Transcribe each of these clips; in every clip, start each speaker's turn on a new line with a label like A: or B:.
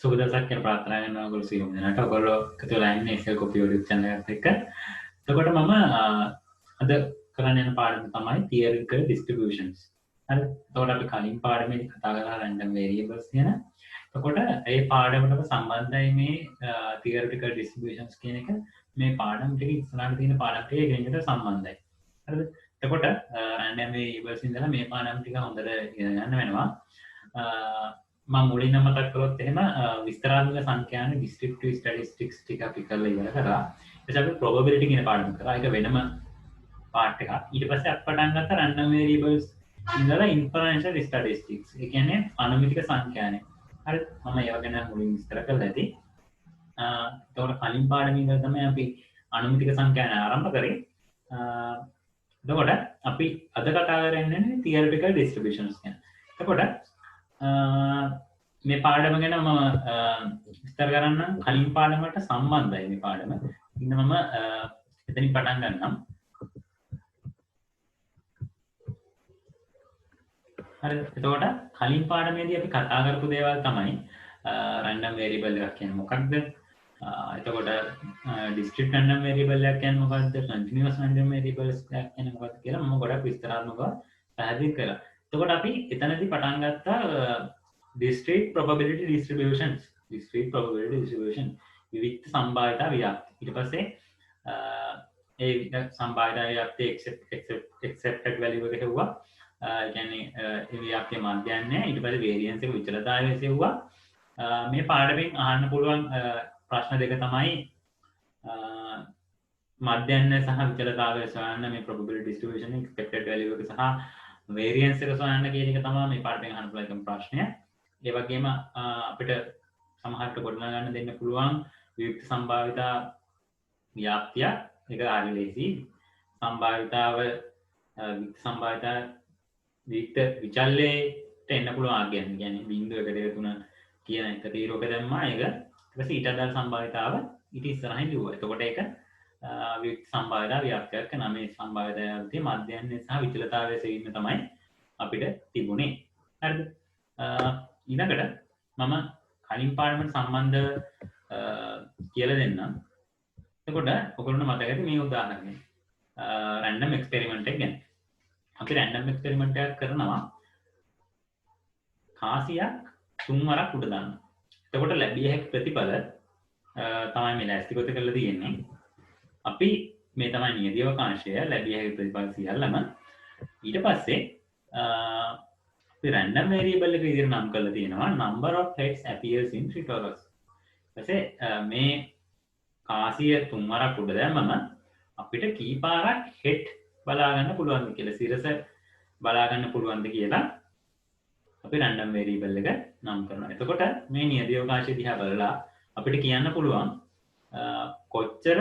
A: සුබ දවසක් කියලා ප්‍රාර්ථනා කරනවා ඔයගොල්ලෝ සියලුම දෙනාට. ඔයගොල්ලෝ එකතු වෙලා ඉන්නේ Excel Copy YouTube channel එකත් එක්ක. එතකොට මම අද කරන්න යන පාඩම තමයි theoretical distributions. හරි. එතකොට අපි කලින් පාඩමේදී කතා කරලා random variables ගැන. එතකොට මේ පාඩමටම සම්බන්ධයි මේ theoretical distributions කියන එක. මේ පාඩම් ටික ඉස්සරහට තියෙන පාඩම් ටික එකකට සම්බන්ධයි. හරිද? එතකොට random variables ඉඳලා මේ පාඩම් ටික හොඳට ඉගෙන ගන්න වෙනවා. මම මුලින්ම මතක් කරොත් එහෙම විස්තරාත්මක සංඛ්‍යාන descriptive statistics ටික අපි කරලා ඉවර කරා. ඊට පස්සේ probability කියන පාඩම කරා. ඒක වෙනම පාර්ට් එකක්. ඊට පස්සේ අපි පටන් ගත්ත random variables ඉඳලා inferential statistics. ඒ කියන්නේ අනුමිතික සංඛ්‍යාන. හරි. මම ඒව ගැන මුලින් විස්තර කරලා ඇති. එතකොට කලින් පාඩමේ ඉඳලා තමයි අපි අනුමිතික සංඛ්‍යාන ආරම්භ කරේ. එතකොට අපි අද කතා කරන්නේ theoretical distributions ගැන. එතකොට මේ පාඩම ගැන මම විස්තර කරන්න කලින් පාඩමට සම්බන්ධයි මේ පාඩම. ඉන්න මම එතනින් පටන් ගන්නම්. හරි. එතකොට කලින් පාඩමේදී අපි කතා කරපු දේවල් තමයි random variable එකක් කියන්නේ මොකක්ද? එතකොට discrete random variable එකක් කියන්නේ මොකක්ද? continuous random variables එකක් කියන්නේ මොකක්ද කියලා මම ගොඩක් විස්තරාත්මකව පැහැදිලි කළා. එතකොට අපි එතනදී පටන් ගත්තා discrete probability distributions. discrete probability distribution විවික්ත සම්භාවිතා ව්‍යාප්ති. ඊට පස්සේ ඒ සම්භාවිතා ව්‍යාප්ති accepted value එක හෙව්වා. ඒ කියන්නේ ඒ ව්‍යාප්තිය මාධ්‍යන්නේ. ඊට පස්සේ variance එක විචලතාවය සෙව්වා. මේ පාඩමෙන් අහන්න පුළුවන් ප්‍රශ්න දෙක තමයි මාධ්‍යන්නේ සහ විචලතාවය සොයන්න මේ probability distribution expected value එක සහ variance එක සොයන්න කියන එක තමයි මේ පාඩමෙන් අහන්න පුළුවන් එකම ප්‍රශ්නය. ඒ වගේම අපිට සමහරට ගොඩනගා ගන්න දෙන්න පුළුවන් විවික්ත සම්භාවිතා ව්‍යාප්තිය. ඒක හරි ලේසි. සම්භාවිතාව විවික්ත සම්භාවිතා විවික්ත විචල්‍යයට එන්න පුළුවන් ආගයන්. කියන්නේ 0 1 2 3 කියන එක තීරෝක දැම්මා. ඒක ඊට පස්සේ ඊට අදාළ සම්භාවිතාව ඊට ඉස්සරහින් ලිව්වා. එතකොට ඒක විවික්ත සම්භාවිතා ව්‍යාප්තියක් කරන මේ සම්භාවිතාවයේ මධ්‍යයන්ය සහ විචලතාවය සෙවීම තමයි අපිට තිබුණේ. හරිද? ඊළඟට මම කලින් පාඩමට සම්බන්ධ කියලා දෙන්නම්. එතකොට ඔයගොල්ලන්ට මතක ඇති මේ උදාහරණය. රැන්ඩම් එක්ස්පෙරිමන්ට් එක ගැන. අපි රැන්ඩම් එක්ස්පෙරිමන්ට් එකක් කරනවා. කාසියක් 3 වරක් උඩ දානවා. එතකොට ලැබිය හැකි ප්‍රතිඵල තමයි මේ ලෑස්තිගත කරලා තියෙන්නේ. අපි මේ තමයි නියදී අවකාශය ලැබිය හැකි ප්‍රතිඵල සියල්ලම. ඊට පස්සේ අපි random variable එක විදිහට නම් කරලා තියෙනවා number of heads appears in 3 torus. ඊපස්සේ මේ කාසිය 3 වරක් උඩ දැම්මම අපිට කී පාරක් head බලා ගන්න පුළුවන්ද කියලා සිරස බලා ගන්න පුළුවන්ද කියලා අපි random variable එක නම් කරනවා. එතකොට මේ නියදී අවකාශය දිහා බලලා අපිට කියන්න පුළුවන් කොච්චර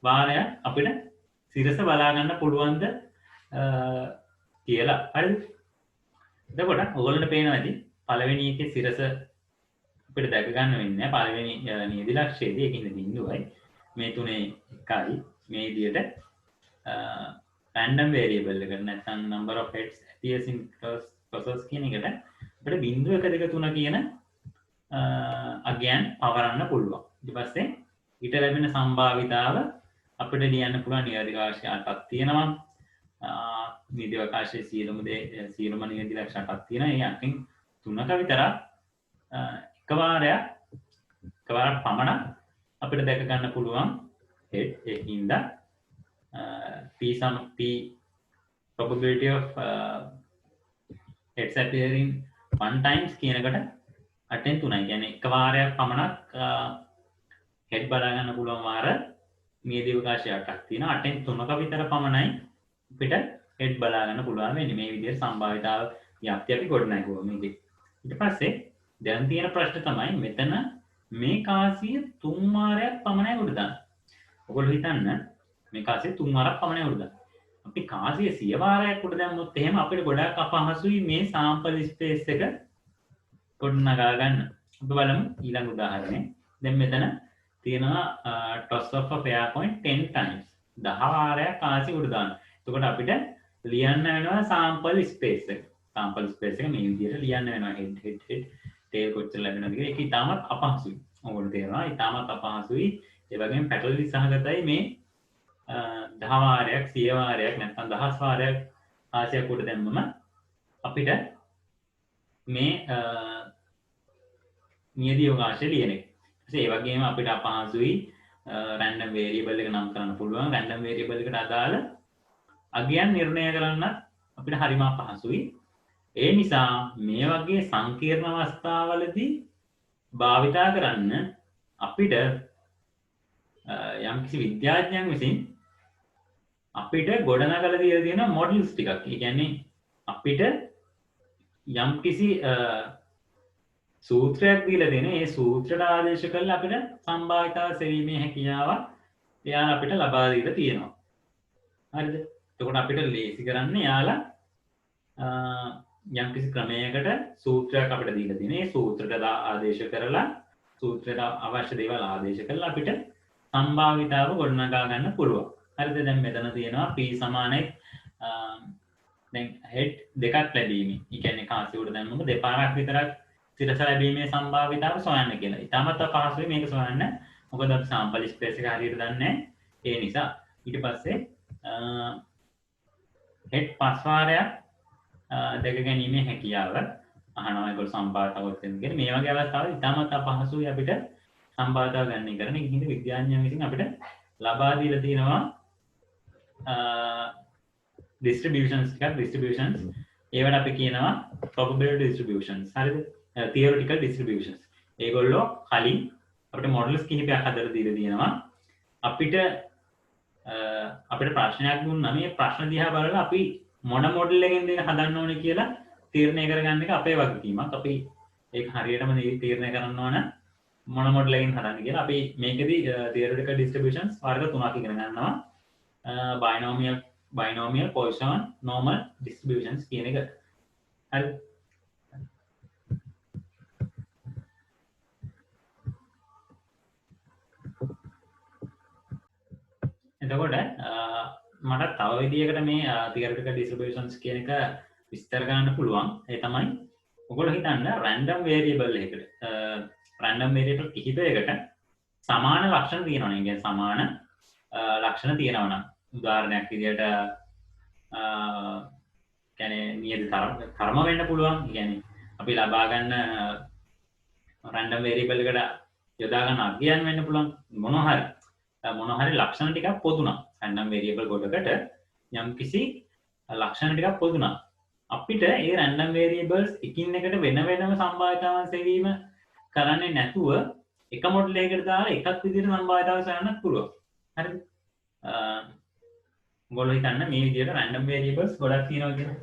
A: වාරයක් අපිට සිරස බලා ගන්න පුළුවන්ද කියලා. හරිද? එතකොට ඔයගොල්ලන්ට පේනවා ඇති පළවෙනි එකේ සිරස අපිට දැක ගන්න වෙන්නේ නැහැ. පළවෙනි නියදී ලක්ෂයේදී ඒකින්ද බිඳුවයි. මේ තුනේ එකයි. මේ විදිහට random variable එක නැත්නම් number of heads appears in process කියන එකට අපිට 0 1 2 3 කියන අගයන් පවරන්න පුළුවන්. ඊට පස්සේ ඊට ලැබෙන සම්භාවිතාව අපිට ලියන්න පුළුවන් නියදී අවකාශය 8ක් තියෙනවා. නියදී අවකාශයේ සියලුම නියදී ලක්ෂ 8ක් තියෙනවා. ඒ අටින් 3ක විතරක් එකවරක් පමණ අපිට දැක ගන්න පුළුවන් head. ඒකින්ද p probability of heads appearing 1 times කියනකට 8න් 3යි. කියන්නේ එකවරක් පමණක් head බලා ගන්න පුළුවන් වාර නියදී අවකාශය 8ක් තියෙනවා. 8න් 3ක විතර පමණයි අපිට head බලා ගන්න පුළුවන් වෙන්නේ. මේ විදිහට සම්භාවිතාව ව්‍යාප්තිය අපි ගොඩනගුවා මේකේ. ඊට පස්සේ දැන් තියෙන ප්‍රශ්න තමයි මෙතන මේ කාසිය 3 වාරයක් පමණයි උඩ දාන්න. ඔයගොල්ලෝ හිතන්න මේ කාසිය 3 වාරක් පමණයි උඩ දාන්න. අපි කාසිය 100 වාරයක් උඩ දැම්මොත් එහෙම අපිට ගොඩාක් අපහසුයි මේ sample space එක ගොඩනගා ගන්න. අපි බලමු ඊළඟ උදාහරණය. දැන් මෙතන තියෙනවා toss of a pair point 10 times. 10 වාරයක් කාසිය උඩ දාන්න. එතකොට අපිට ලියන්න වෙනවා sample space එක. sample space එක මේ විදිහට ලියන්න වෙනවා head තේල් කොච්චර ලැබෙනවද කියලා ඒක ඉතාමත් අපහසුයි. ඔයගොල්ලෝ තේරෙනවා ඉතාමත් අපහසුයි. ඒ වගේම පැටලවි සහගතයි මේ 10 වාරයක් 100 වාරයක් නැත්නම් දහස් වාරයක් ආශයක් උඩ දැම්මම අපිට මේ නියදී අවකාශය ලියන එක. ඒ වගේම අපිට අපහසුයි රැන්ඩම් වේරියබල් එක නම් කරන්න පුළුවන්. රැන්ඩම් වේරියබල් එකට අදාළ අගයන් නිර්ණය කරන්න අපිට හරිම අපහසුයි. ඒ නිසා මේ වගේ සංකීර්ණ අවස්ථාවලදී භාවිතා කරන්න අපිට යම්කිසි විද්‍යාඥයන් විසින් අපිට ගොඩනගලා දීලා තියෙන මොඩල්ස් ටිකක්. ඒ කියන්නේ අපිට යම්කිසි සූත්‍රයක් දීලා දෙන ඒ සූත්‍රයට ආදේශ කරලා අපිට සම්භාවිතාව සෙවීමේ හැකියාව එයාලා අපිට ලබා දීලා තියෙනවා. හරිද? එතකොට අපිට ලේසි කරන්න එයාලා යම්කිසි ක්‍රමයකට සූත්‍රයක් අපිට දීලා තියෙන. ඒ සූත්‍රයට ආදේශ කරලා සූත්‍රයට අවශ්‍ය දේවල් ආදේශ කරලා අපිට සම්භාවිතාව ගොඩනගා ගන්න පුළුවන්. හරිද? දැන් මෙතන තියෙනවා p සමානයි දැන් හෙඩ් දෙකක් ලැබීම. ඒ කියන්නේ කාසිය උඩ දැම්මම දෙපාරක් විතරක් සිරස ලැබීමේ සම්භාවිතාව සොයන්න කියලා. ඉතාමත් අපහසුයි මේක සොයන්න. මොකද අපි සාම්පල් ස්පේස් එක හරියට දන්නේ නැහැ. ඒ නිසා ඊට පස්සේ හෙඩ් පස් වාරයක් දැක ගැනීමේ හැකියාව අහනවා ඒගොල්ලෝ සම්භාවිතාවත් කියන මේ වගේ අවස්ථාවල ඉතාමත් අපහසුයි අපිට සම්භාවිතාව ගන්න කරන. ඒකින්ද විද්‍යාඥයන් විසින් අපිට ලබා දීලා තියෙනවා distributions ටිකක්. distributions ඒවට අපි කියනවා probability distributions. හරිද? theoretical distributions. ඒගොල්ලෝ කලින් අපිට models කිහිපයක් හදලා දීලා තියෙනවා. අපිට ප්‍රශ්නයක් දුන්නා මේ ප්‍රශ්න දිහා බලලා අපි මොන මොඩල් එකෙන්ද ඒක හදන්න ඕනේ කියලා තීරණය කරගන්න එක අපේ වගකීමක්. අපි ඒක හරියටම තීරණය කරන්න ඕන මොන මොඩල් එකෙන් හදන්න කියලා. අපි මේකෙදි theoretical distributions වර්ග තුනක් ඉගෙන ගන්නවා. binomial Poisson normal distributions කියන එක. හරි. එතකොට මට තව විදිහකට මේ theoretical distributions කියන එක විස්තර කරන්න පුළුවන්. ඒ තමයි ඔයගොල්ලෝ හිතන්න random variable එකකට random variable කිහිපයකට සමාන ලක්ෂණ තියෙනවා නේ. කියන්නේ සමාන ලක්ෂණ තියෙනවා නම් උදාහරණයක් විදිහට කියන්නේ නියත තරම වෙන්න පුළුවන්. කියන්නේ අපි ලබා ගන්න random variable එකට යොදා ගන්න අගයන් වෙන්න පුළුවන්. මොන හරි ලක්ෂණ ටිකක් පොදුනා. random variable ගොඩකට යම්කිසි ලක්ෂණ ටිකක් පොදුනා. අපිට ඒ random variables එකින් එකට වෙන වෙනම සම්භාවිතාවන් සෙවීම කරන්නේ නැතුව එක මොඩල් එකකට දාලා එකක් විදිහට සම්භාවිතාව සොයන්නත් පුළුවන්. හරිද? ඔයගොල්ලෝ හිතන්න මේ විදිහට random variables ගොඩක් තියෙනවා කියලා.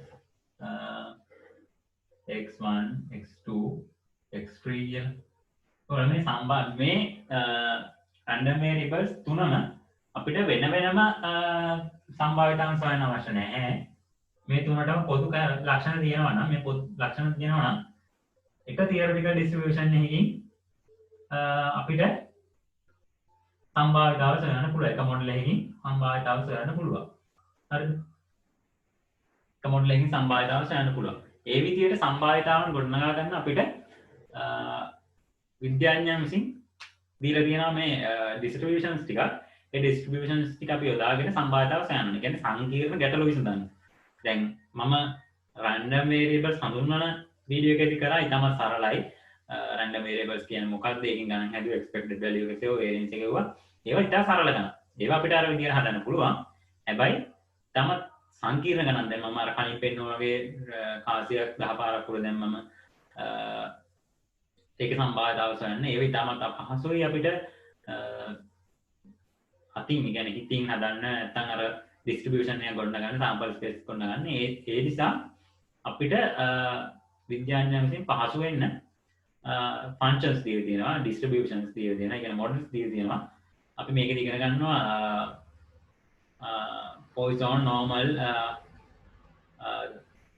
A: x1 x2 x3 කියලා. ඔයාලා මේ random variables තුනම අපිට වෙන වෙනම සම්භාවිතාවන් සොයන්න අවශ්‍ය නැහැ. මේ තුනටම පොදු ලක්ෂණ තියෙනවා නම් මේ පොදු ලක්ෂණ තියෙනවා නම් එක theoretical distribution එකකින් අපිට සම්භාවිතාව සොයන්න පුළුවන්. එක මොඩල් එකකින් සම්භාවිතාව සොයන්න පුළුවන්. හරිද? එක මොඩල් එකකින් සම්භාවිතාව සොයන්න පුළුවන්. ඒ විදිහට සම්භාවිතාවන් ගොඩනගා ගන්න අපිට විද්‍යාඥයන් විසින් දීලා තියෙනවා මේ distributions ටික. ඒ distributions ටික අපි යොදාගෙන සම්භාවිතාව සොයන්න. ඒ කියන්නේ සංකීර්ණ ගැටලු විසඳන්න. දැන් මම random variables හඳුන්වන වීඩියෝ එකදී කරා ඉතාමත් සරලයි. random variables කියන්නේ මොකක්ද? ඒකෙන් ගණන් හැදුවා expected value එක සේව variance එක ගුවා. ඒවා ඉතා සරල ගණන්. ඒවා අපිට අර විදිහට හදන්න පුළුවන්. හැබැයි තමත් සංකීර්ණ ගණන් දැන් මම අර කලින් පෙන්නුවා වගේ කාසියක් 10 පාරක් උඩ දැම්මම ඒක සම්භාවිතාව සොයන්න. ඒව ඉතාමත් අපහසුයි අපිට අතින් කියන්නේ හිතින් හදන්න නැත්නම් අර distribution එක ගොඩනගන්න sample space ගොඩනගන්න. ඒ නිසා අපිට විද්‍යාඥයන් විසින් පහසු වෙන්න functions දීලා තියෙනවා, distributions දීලා තියෙනවා, කියන්නේ models දීලා තියෙනවා. අපි මේකද ඉගෙන ගන්නවා Poisson normal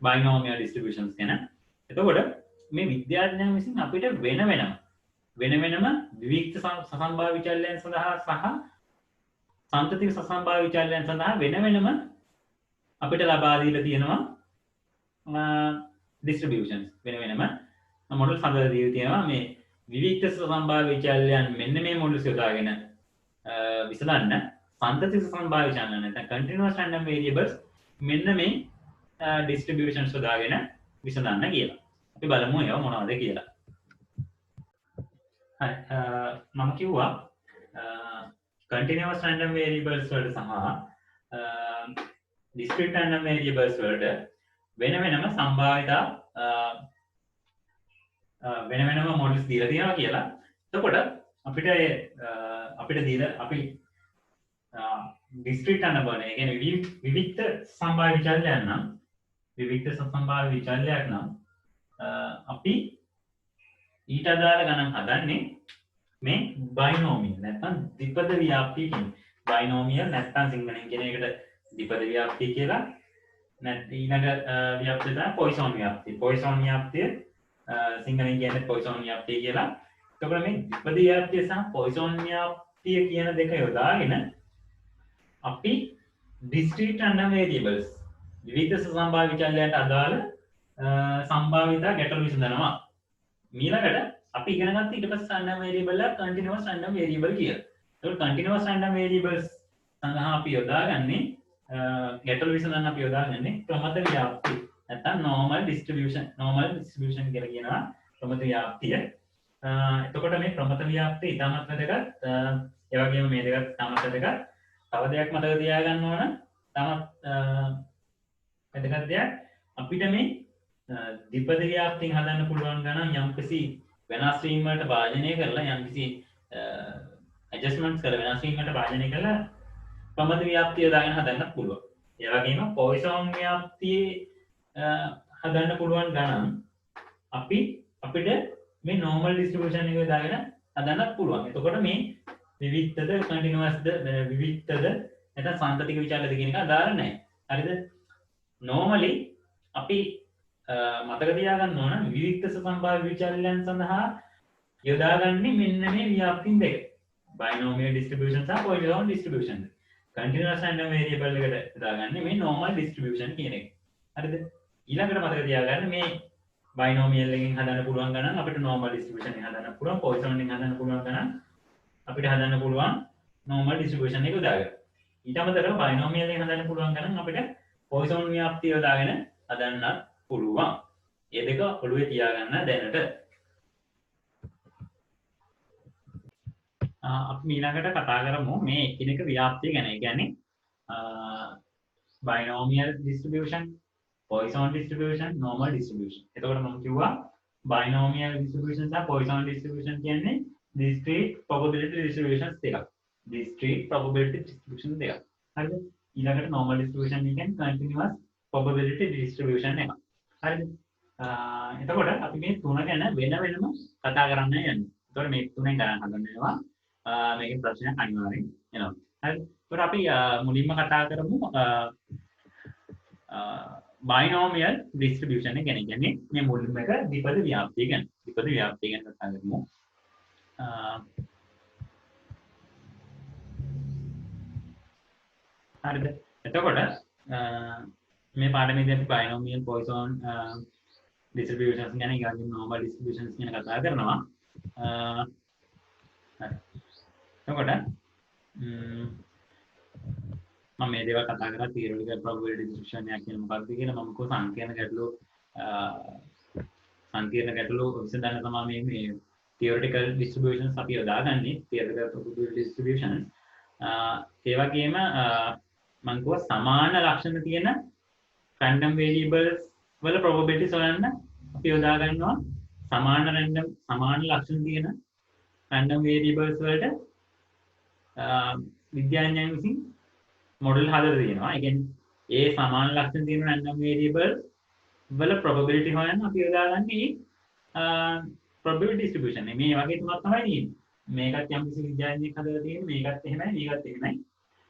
A: binomial distributions ගැන. එතකොට මේ විද්‍යාඥයන් විසින් අපිට වෙන වෙනම විවික්ත සසම්භාව්‍ය විචල්‍යයන් සඳහා සහ සාන්තතික සසම්භාව්‍ය විචල්‍යයන් සඳහා වෙන වෙනම අපිට ලබා දීලා තියෙනවා distributions වෙන වෙනම මොඩල් හදලා දීලා තියෙනවා මේ විවික්ත සම්භාව්‍ය විචල්‍යයන් මෙන්න මේ මොඩල්ස් යොදාගෙන විසඳන්න සන්තති සම්භාව්‍ය විචල්‍යයන් නැත්නම් continuous random variables මෙන්න මේ distributions යොදාගෙන විසඳන්න කියලා. අපි බලමු ඒවා මොනවද කියලා. හරි මම කිව්වා continuous random variables වලට සහ discrete random variables වලට වෙන වෙනම සම්භාවිතා වෙන වෙනම මොඩල්ස් දීලා තියෙනවා කියලා. එතකොට අපිට දීලා අපි discrete random වල ඒ කියන්නේ විවික්ත සම්භාව්‍ය විචල්‍යයන් නම් විවික්ත සම්භාව්‍ය විචල්‍යයක් නම් අපි ඊට අදාළ ගණන් හදන්නේ මේ බයිනෝමියල් නැත්නම් ද්විපද ව්‍යාප්තිය කියන්නේ. බයිනෝමියල් නැත්නම් සිංහලෙන් කියන එකට ද්විපද ව්‍යාප්තිය කියලා. ඊළඟ ව්‍යාප්තිය තමයි පොයිසෝන් ව්‍යාප්තිය. පොයිසෝන් ව්‍යාප්තිය සිංහලෙන් කියන්නේ පොයිසෝන් ව්‍යාප්තිය කියලා. එතකොට මේ ද්විපද ව්‍යාප්තිය සහ පොයිසෝන් ව්‍යාප්තිය කියන දෙක යොදාගෙන අපි discrete random variables විවිධ සම්භාව්‍ය විචල්‍යයන්ට අදාළ සම්භාවිතා ගැටලු විසඳනවා. ඊළඟට අපි ඉගෙන ගත්ත ඊට පස්සේ random variable එක continuous random variable කියලා. ඒකට continuous random variables සඳහා අපි යොදාගන්නේ ගැටලු විසඳන්න අපි යොදාගන්නේ ප්‍රමත ව්‍යාප්තිය. නැත්නම් normal distribution කියලා කියනවා ප්‍රමත ව්‍යාප්තිය. එතකොට මේ ප්‍රමත ව්‍යාප්තිය ඉතාමත් වැදගත්. ඒ වගේම මේ දෙකත් ඉතාමත් වැදගත්. තව දෙයක් මතක තියාගන්න ඕන. තමත් වැදගත් දෙයක් අපිට මේ ද්විපද ව්‍යාප්තියෙන් හදන්න පුළුවන් ගණන් යම්කිසි වෙනස් වීම වලට භාජනය කරලා යම්කිසි ඇඩ්ජස්ට්මන්ට්ස් කරලා වෙනස් වීම වලට භාජනය කරලා ප්‍රමත ව්‍යාප්තිය දාගෙන හදන්න පුළුවන්. ඒ වගේම පොයිසෝන් ව්‍යාප්තියේ හදන්න පුළුවන් ගණන් අපිට මේ normal distribution එක දාගෙන හදන්නත් පුළුවන්. එතකොට මේ විවික්තද continuousද විවික්තද නැත්නම් සාන්තතික විචල්‍යද කියන එක අදාළ නැහැ. හරිද? normally අපි මතක තියාගන්න ඕන විවික්ත සම්භාව්‍ය විචල්‍යයන් සඳහා යොදාගන්නේ මෙන්න මේ ව්‍යාප්තින් දෙක. binomial distribution සහ Poisson distribution. continuous random variable එකට යොදාගන්නේ මේ normal distribution කියන එක. හරිද? ඊළඟට මතක තියාගන්න මේ binomial එකෙන් හදන්න පුළුවන් ගණන් අපිට normal distribution එකෙන් හදන්න පුළුවන්, Poisson එකෙන් හදන්න පුළුවන් ගණන් අපිට හදන්න පුළුවන් normal distribution එක යොදාගෙන. ඊට අමතරව binomial එකෙන් හදන්න පුළුවන් ගණන් අපිට Poisson ව්‍යාප්තිය යොදාගෙන හදන්න පුළුවන්. ඒ දෙක ඔළුවේ තියාගන්න දැනට. අපි ඊළඟට කතා කරමු මේ එකිනෙක ව්‍යාප්තිය ගැන. ඒ කියන්නේ binomial distribution, Poisson distribution, normal distribution. එතකොට මම කිව්වා binomial distribution සහ Poisson distribution කියන්නේ discrete probability distributions දෙකක්. discrete probability distribution දෙකක්. හරිද? ඊළඟට normal distribution කියන්නේ continuous probability distribution එකක්. හරිද? එතකොට අපි මේ තුන ගැන වෙන වෙනම කතා කරන්න යන්නේ. එතකොට මේ තුනෙන් ගණන් හදන්නවා. මේකේ ප්‍රශ්නයක් අනිවාර්යෙන් එනවා. හරි. එතකොට අපි මුලින්ම කතා කරමු binomial distribution එක ගැන. කියන්නේ මේ මුලින්ම එක ද්විපද ව්‍යාප්තිය ගැන. ද්විපද ව්‍යාප්තිය ගැන කතා කරමු. හරිද? එතකොට මේ පාඩමේදී අපි binomial Poisson distributions ගැන ඉගෙන normal distributions ගැන කතා කරනවා. හරි. එතකොට මම මේ දේවල් කතා කරා theoretical probability distribution එක කියන්නේ මොකක්ද කියලා. මම කෝ සංකීර්ණ ගැටලු විසඳන්න තමයි මේ theoretical distributions අපි යොදාගන්නේ. theoretical probability distributions ඒ වගේම මම කෝ සමාන ලක්ෂණ තියෙන random variables වල probabilities හොයන්න අපි යොදා ගන්නවා සමාන ලක්ෂණ තියෙන random variables වලට විද්‍යාඥයන් විසින් මොඩල් හදලා තියෙනවා. ඒ කියන්නේ ඒ සමාන ලක්ෂණ තියෙන random variables වල probability හොයන්න අපි යොදාගන්නේ probability distribution. මේ වගේ තුනක් තමයි තියෙන්නේ. මේකත් යම් කිසි විද්‍යාඥයෙක් හදලා තියෙන්නේ. මේකත් එහෙමයි, මේකත් එහෙමයි.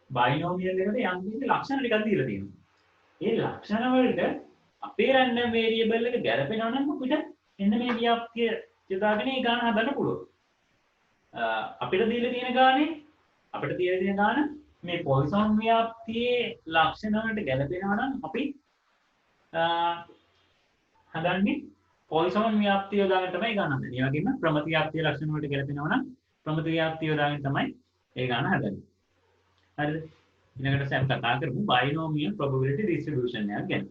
A: binomial එකට යම් කිසි ලක්ෂණ ටිකක් දීලා තියෙනවා. ඒ ලක්ෂණ වලට අපේ random variable එක ගැලපෙනවා නම් අපිට එන්න මේ ව්‍යාප්තිය යොදාගෙන ඒ ගාන හදන්න පුළුවන්. අපිට දීලා තියෙන ගාන මේ Poisson ව්‍යාප්තියේ ලක්ෂණ වලට ගැලපෙනවා නම් අපි හදන්නේ පොයිසෝන් ව්‍යාප්තිය යොදාගෙන තමයි ගණන් හදන්නේ. ඒ වගේම ප්‍රමිති ව්‍යාප්තිය ලක්ෂණ වලට ගැලපෙනවා නම් ප්‍රමිති ව්‍යාප්තිය යොදාගෙන තමයි ඒ ගණන හදන්නේ. හරිද? ඊළඟට අපි කතා කරමු බයිනෝමියල් ප්‍රොබැබිලිටි ඩිස්ට්‍රිබියුෂන් එකක් ගැන.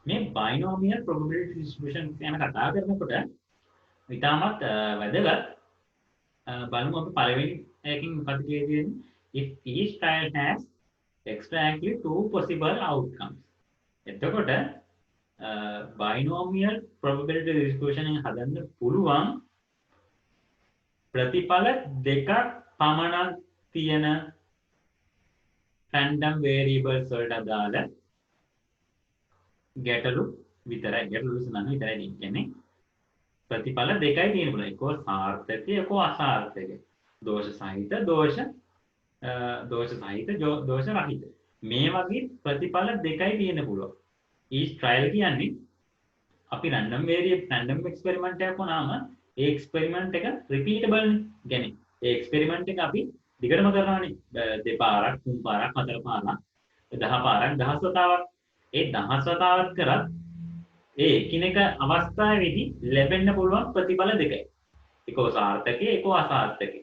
A: මේ බයිනෝමියල් ප්‍රොබැබිලිටි ඩිස්ට්‍රිබියුෂන් ගැන කතා කරනකොට ඉතාමත් වැදගත් බලමු අපි පළවෙනි එකකින් මොකද කියන්නේ if each trial has exactly two possible outcomes. එතකොට binomial probability distribution එක හදන්න පුළුවන් ප්‍රතිඵල දෙකක් පමණ තියෙන random variables වලට අදාළ ගැටලු විතරයි. ගැටලු විසඳන්න විතරයි කියන්නේ. ප්‍රතිඵල දෙකයි තියෙන පුළුවන්. එකෝ සාර්ථක එකෝ අසාර්ථක. දෝෂ සහිත දෝෂ සහිත දෝෂ රහිත. මේ වගේ ප්‍රතිඵල දෙකයි තියෙන පුළුවන්. each trial කියන්නේ අපි random experiment එකක් වුණාම ඒ experiment එක repeatable නේ. කියන්නේ ඒ experiment එක අපි දිගටම කරනවානේ. දෙපාරක්, තුන් පාරක්, හතර පාරක්, 10 පාරක්, 10 වතාවක්. ඒ 10 වතාවක් කරත් ඒ එකිනෙක අවස්ථාවේදී ලැබෙන්න පුළුවන් ප්‍රතිඵල දෙකයි. එකෝ සාර්ථකයි, එකෝ අසාර්ථකයි.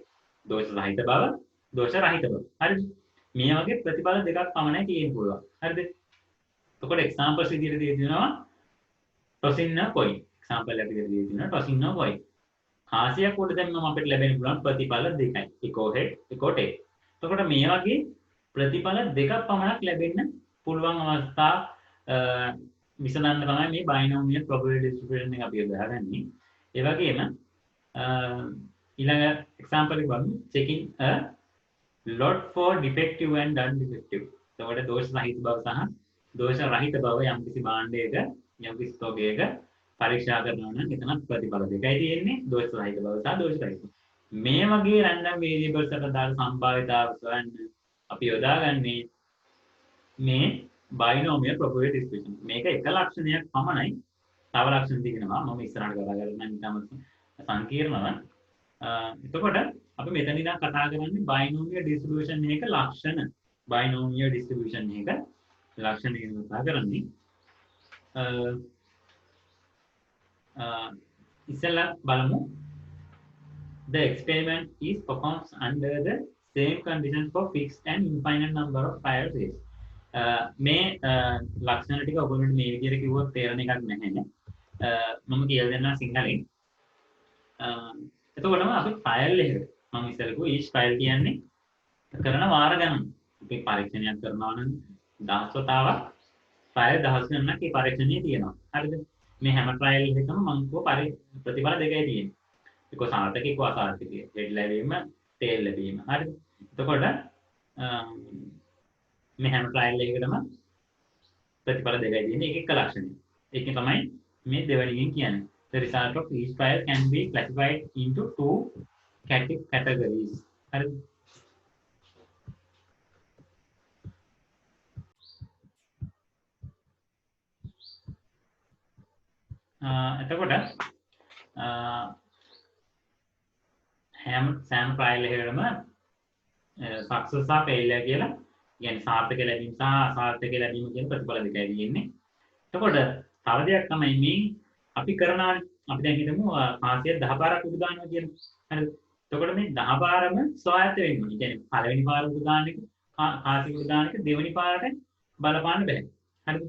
A: දෝෂ සහිත බව, දෝෂ රහිත බව. හරිද? මේ වගේ ප්‍රතිඵල දෙකක් පමණයි තියෙන්න පුළුවන්. හරිද? එතකොට එක්සැම්පල්ස් විදිහට දෙනවා tosin a coin. එක්සැම්පල් එකක් විදිහට දෙනවා tosin a coin. කාසියක් උඩ දැම්මම අපිට ලැබෙන්න පුළුවන් ප්‍රතිඵල දෙකයි. එකෝ head, එකෝ tail. එතකොට මේ වගේ ප්‍රතිඵල දෙකක් පමණක් ලැබෙන්න පුළුවන් අවස්ථා විසඳන්න තමයි මේ binomial probability distribution එක අපි යොදාගන්නේ. ඒ වගේම ඊළඟ එක්සැම්පල් එක බලමු checking a lot for defective and non-defective. එතකොට දෝෂ සහිත බව සහ දෝෂ රහිත බව යම්කිසි භාණ්ඩයක යම්කිසි තෝගයක පරීක්ෂා කරනවා නම් එතන ප්‍රතිඵල දෙකයි තියෙන්නේ. දෝෂ සහිත බව සහ දෝෂ රහිත. මේ වගේ random variables එකට දාලා සම්භාවිතාව සොයන්න අපි යොදාගන්නේ මේ binomial probability distribution. මේක එක ලක්ෂණයක් පමණයි. තව ලක්ෂණ තියෙනවා. මම ඉස්සරහට කතා කරන්න නිකම්ම සංකීර්ණව. එතකොට අපි මෙතන ඉඳන් කතා කරන්නේ binomial distribution එක ලක්ෂණ. binomial distribution එක ලක්ෂණ ගැන කතා කරන්නේ. ඉස්සෙල්ලා බලමු the experiment is performed under the same conditions for fixed and infinite number of trial days. මේ ලක්ෂණ ටික ඔයගොල්ලන්ට මේ විදිහට කිව්වොත් තේරෙන එකක් නැහැ. මම කියලා දෙන්නම් සිංහලෙන්. එතකොටම අපි ට්‍රයල් එකට මම ඉස්සෙල්ලා කිව්වා each trial කියන්නේ කරන වාර ගණන. අපි පරීක්ෂණයක් කරනවා නම් 10 වතාවක් ට්‍රයල් 10 ගණනක් ඒ පරීක්ෂණයේ තියෙනවා. හරිද? මේ හැම ට්‍රයල් එකකම මම කිව්වා ප්‍රතිඵල දෙකයි තියෙන්නේ. එක සාර්ථක එක අසාර්ථක. head ලැබීම, tail ලැබීම. හරිද? එතකොට මේ හැම ට්‍රයල් එකකටම ප්‍රතිඵල දෙකයි තියෙන්නේ. ඒක එක ලක්ෂණය. ඒකෙන් තමයි මේ දෙවෙනිගෙන් කියන්නේ. The result of each trial can be classified into two categories. හරිද? එතකොට හැම ට්‍රයල් එකකටම සක්සස් සහ ෆේලියර් කියලා කියන්නේ සාර්ථක ලැබීම සහ අසාර්ථක ලැබීම කියන ප්‍රතිඵල දෙකයි තියෙන්නේ. එතකොට තව දෙයක් තමයි මේ අපි කරනානේ. අපි දැන් හිතමු කාසිය 10 පාරක් උඩ දානවා කියලා. හරිද? එතකොට මේ 10 පාරම ස්වායත්ත වෙන්න ඕනේ. කියන්නේ පළවෙනි පාර උඩ දාන එක කාසිය උඩ දාන එක දෙවෙනි පාරට බලපාන්න බෑ. හරිද?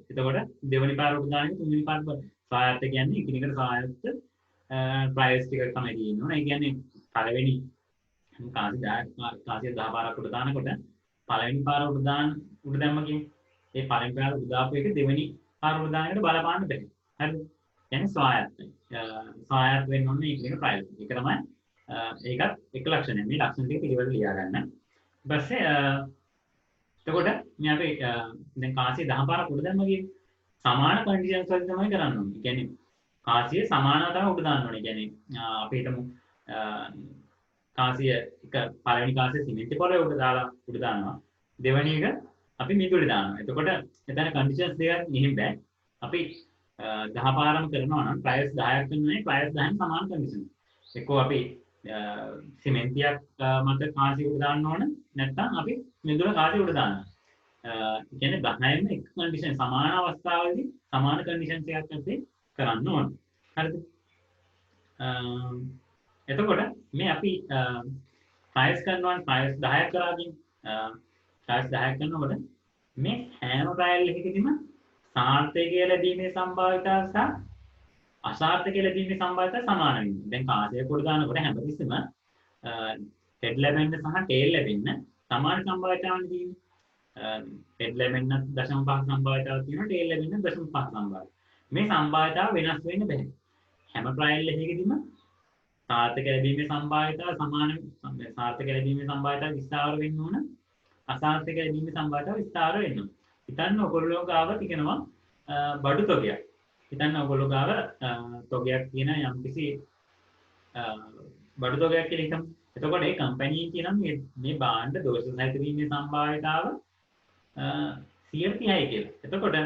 A: එතකොට දෙවෙනි පාර උඩ දාන එක තුන්වෙනි පාරට ස්වායත්ත කියන්නේ එකිනෙකට ස්වායත්ත ප්‍රයිස් ටිකක් තමයි තියෙන්නේ. ඒ කියන්නේ පළවෙනි කාසිය 10 පාරක් උඩ දානකොට පළවෙනි පාර උඩ දැම්ම කියන්නේ ඒ පළවෙනි පාර උඩ දාපු එක දෙවෙනි පාර උඩ දාන එකට බලපාන්න බෑ. හරිද? කියන්නේ ස්වායත්තයි. ස්වායත්ත වෙන්න ඕනේ එකිනෙක ප්‍රයිස්. ඒක තමයි ඒකත් එක ලක්ෂණයක්. මේ ලක්ෂණ ටික පිළිවෙල ලියා ගන්න. ඊට පස්සේ එතකොට මේ අපි දැන් කාසිය 10 පාරක් උඩ දැම්ම කියන්නේ සමාන කන්ඩිෂන්ස් වලින් තමයි කරන්න ඕනේ. කියන්නේ කාසිය සමානව තමයි උඩ දාන්න ඕනේ. කියන්නේ අපි හිතමු කාසිය එක පළවෙනි කාසිය සිමෙන්ති පොළවේ උඩ දානවා. දෙවෙනි එක අපි මිදුලේ දානවා. එතකොට එතන කන්ඩිෂන්ස් දෙකක් නිහින් බෑ. අපි 10 පාරම කරනවා නම් ප්‍රයිස් 10ක් වෙනුනේ ප්‍රයිස් 10න් සමාන කන්ඩිෂන්. එක්කෝ අපි සිමෙන්තියක් මත කාසිය උඩ දාන්න ඕන නැත්නම් අපි මිදුල කාසිය උඩ දානවා. කියන්නේ 10ම එක කන්ඩිෂන් සමාන අවස්ථාවලදී සමාන කන්ඩිෂන්ස් එකක් ඇත්තේ කරන්න ඕන. හරිද? එතකොට මේ අපි ට්‍රයිල්ස් කරනවා ට්‍රයිල්ස් 10ක් කරාකින් ට්‍රයිල්ස් 10ක් කරනකොට මේ හැම ට්‍රයිල් එකකදීම සාර්ථකය ලැබීමේ සම්භාවිතාව සහ අසාර්ථකය ලැබීමේ සම්භාවිතාව සමාන වෙනවා. දැන් කාසියක් කොට දානකොට හැමතිස්සෙම හෙඩ් ලැබෙන්න සහ ටේල් ලැබෙන්න සමාන සම්භාවිතාවන්නේ තියෙන්නේ. හෙඩ් ලැබෙන්න 0.5 සම්භාවිතාවක් තියෙනවා ටේල් ලැබෙන්න 0.5 සම්භාවිතාවක්. මේ සම්භාවිතාව වෙනස් වෙන්න බෑ. හැම ට්‍රයිල් එකකදීම සාර්ථක ලැබීමේ සම්භාවිතාව සමාන සාර්ථක ලැබීමේ සම්භාවිතාව විස්තර වෙන්න ඕන. අසාර්ථක ලැබීමේ සම්භාවිතාව විස්තර වෙන්න ඕන. හිතන්න ඔයගොල්ලෝ ගාව තියනවා බඩු තොගයක්. හිතන්න ඔයගොල්ලෝ ගාව තොගයක් තියෙන යම්කිසි බඩු තොගයක් කියලා හිතමු. එතකොට ඒ කම්පැනි එක කියනවා මේ භාණ්ඩ දෝෂ සහිත වීමේ සම්භාවිතාව 130යි කියලා. එතකොට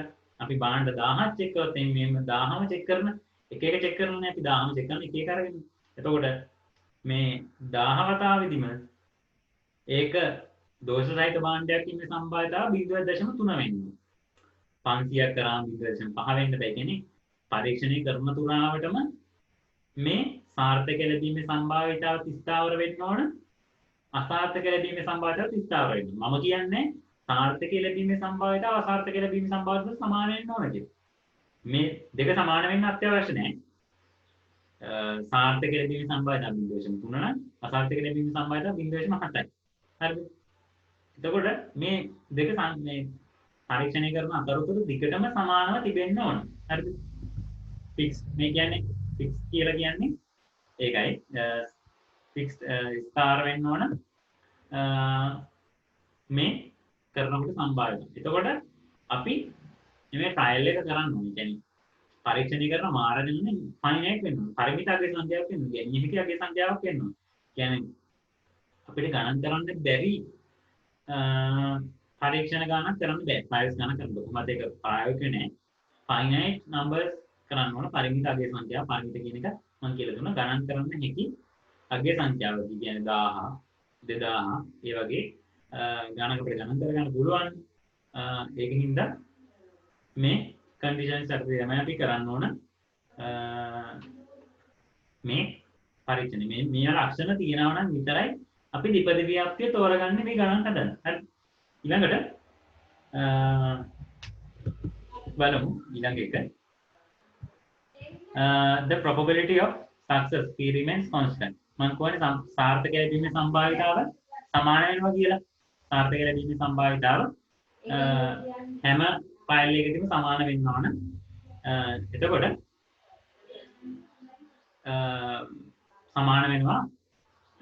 A: අපි භාණ්ඩ 1000ක් චෙක් කරොත් මේ 1000ම චෙක් කරන එක එක චෙක් කරනනේ අපි 1000ම චෙක් කරන එක එක අරගෙන. එතකොට මේ 1000 වතාවෙදිම ඒක දෝෂ සහිත භාණ්ඩයක් ඉන්න සම්භාවිතාව 0.3 වෙනවා. 500ක් කරාම 0.5 වෙන්න බෑ. කියන්නේ පරීක්ෂණය කරන තුරාවටම මේ සාර්ථක ලැබීමේ සම්භාවිතාව 30 වෙන්න ඕන. අසාර්ථක ලැබීමේ සම්භාවිතාව 30 වෙන්න. මම කියන්නේ සාර්ථක ලැබීමේ සම්භාවිතාව අසාර්ථක ලැබීමේ සම්භාවිතාව සමාන වෙන්න ඕන කියලා. මේ දෙක සමාන වෙන්න අත්‍යවශ්‍ය නැහැ. සාර්ථක ලැබීමේ සම්භාවිතාව 0.3 නම් අසාර්ථක ලැබීමේ සම්භාවිතාව 0.7යි. හරිද? එතකොට මේ දෙක මේ පරීක්ෂණය කරන අතරතුර දිගටම සමානව තිබෙන්න ඕන. හරිද? ෆික්ස් මේ කියන්නේ ෆික්ස් කියලා කියන්නේ ඒකයි. ෆික්ස් ස්ථාර වෙන්න ඕන. මේ කරනකොට සම්භාවිතාව. එතකොට අපි මේ ට්‍රයල් එක කරන්න ඕනේ. කියන්නේ පරීක්ෂණය කරන මාර්ගයෙන් ෆයිනයිට් වෙන්න ඕනේ. පරිමිත අගය සංඛ්‍යාවක් වෙන්න ඕනේ. කියන්නේ නිහිත අගය සංඛ්‍යාවක් වෙන්න ඕනේ. කියන්නේ අපිට ගණන් කරන්න බැරි පරීක්ෂණ ගණනක් කරන්න බෑ. ට්‍රයල්ස් ගණන් කරන්න. කොහොමද ඒක ප්‍රායෝගික නෑ. ෆයිනයිට් නම්බර්ස් කරන්න ඕන. පරිමිත අගය සංඛ්‍යාව පරිමිත කියන එක මම කියලා දුන්නා. ගණන් කරන්න හැකි අගය සංඛ්‍යාව කියන්නේ 1000 2000 ඒ වගේ ගණනකට ගණන් කරගන්න පුළුවන්. ඒකින්ද මේ කන්ඩිෂන්ස් අපි තමයි අපි කරන්න ඕන. මේ පරීක්ෂණ මේ ලක්ෂණ තියෙනවා නම් විතරයි අපි ද්විපදී ව්‍යාප්තිය තෝරගන්නේ මේ ගණන් හදන්න. හරි. ඊළඟට බලමු ඊළඟ එක. The probability of success key remains constant. මම කියන්නේ සාර්ථක ලැබීමේ සම්භාවිතාව සමාන වෙනවා කියලා. සාර්ථක ලැබීමේ සම්භාවිතාව හැම ෆයිල් එකකදීම සමාන වෙන්න ඕන. එතකොට සමාන වෙනවා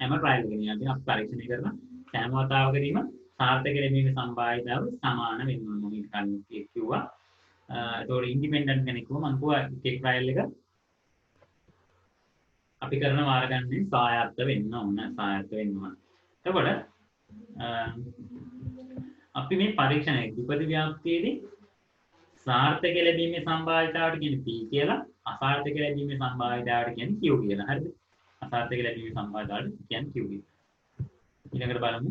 A: හැම ට්‍රයල් එකකින්. අපි පරීක්ෂණය කරන සෑම වතාවකදීම සාර්ථක ලැබීමේ සම්භාවිතාව සමාන වෙන්න ඕන. මම කලින් කිව්වා. ඒතකොට ඉන්ඩිපෙන්ඩන්ට් කෙනෙක් මම කිව්වා එක ට්‍රයල් එක අපි කරන මාර්ගයන්ෙන් සායත්ත වෙන්න ඕන. සායත්ත වෙන්න ඕන. එතකොට අපි මේ පරීක්ෂණයේ ද්විපදී ව්‍යාප්තියේදී සාර්ථක ලැබීමේ සම්භාවිතාවට කියන්නේ P කියලා, අසාර්ථක ලැබීමේ සම්භාවිතාවට කියන්නේ Q කියලා. හරිද? අසාර්ථක ලැබීමේ සම්භාවිතාවට කියන්නේ Q කියලා. ඊළඟට බලමු.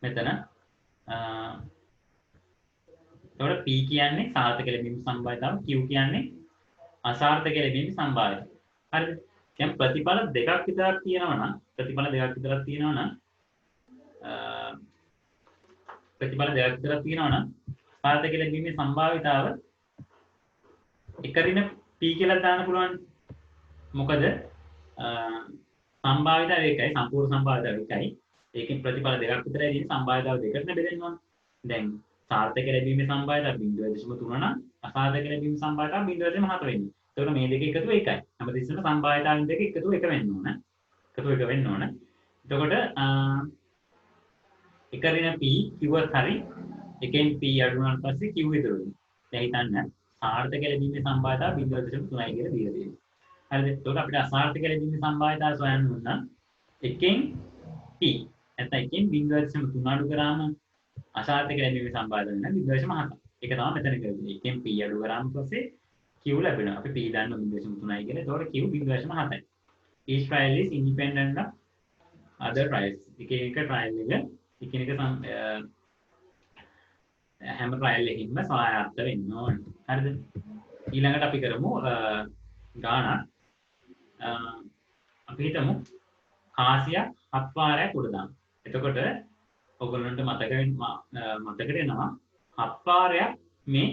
A: මෙතන එතකොට P කියන්නේ සාර්ථක ලැබීමේ සම්භාවිතාව, Q කියන්නේ අසාර්ථක ලැබීමේ සම්භාවිතාව. හරිද? දැන් ප්‍රතිඵල දෙකක් විතරක් තියෙනවා නම් සාර්ථක ලැබීමේ සම්භාවිතාව එක ඍණ p කියලා දාන්න පුළුවන්. මොකද සම්භාවිතාව එකයි, සම්පූර්ණ සම්භාවිතාව එකයි. ඒකෙන් ප්‍රතිඵල දෙකක් විතරයි තියෙන්නේ. සම්භාවිතාව දෙකට බෙදෙන්න ඕන. දැන් සාර්ථක ලැබීමේ සම්භාවිතාව 0.3 නම් අසාර්ථක ලැබීමේ සම්භාවිතාව 0.7 වෙන්නේ. එතකොට මේ දෙක එකතු එකයි. හැමතිස්සෙම සම්භාවිතාවෙන් දෙක එකතු එක වෙන්න ඕන. එතකොට එක ඍණ p කිව්වත් හරි එකෙන් p අඩු වුණාට පස්සේ q ඉතුරු වෙනවා. දැන් හිතන්න සාර්ථක ලැබීමේ සම්භාවිතාව 0.3යි කියලා දීලා තියෙනවා. හරිද? එතකොට අපිට අසාර්ථක ලැබීමේ සම්භාවිතාව සොයන්න ඕන නම් එකෙන් p නැත්නම් එකෙන් 0.3 අඩු කරාම අසාර්ථක ලැබීමේ සම්භාවිතාව වෙන 0.7. ඒක තමයි මෙතන කරන්නේ. එකෙන් p අඩු කරාම පස්සේ q ලැබෙනවා. අපි p දාන්න 0.3යි කියලා. එතකොට q 0.7යි. Each trial is independent of other trials. එක ට්‍රයල් එක එකිනෙක හැම ට්‍රයල් එකකින්ම සොයාගත්ත වෙන්න ඕන. හරිද? ඊළඟට අපි කරමු ගානක් අපි හිතමු කාසියක් 7 වාරයක් උඩ දාන්න. එතකොට ඔයගොල්ලන්ට මතකද එනවා 7 වාරයක් මේ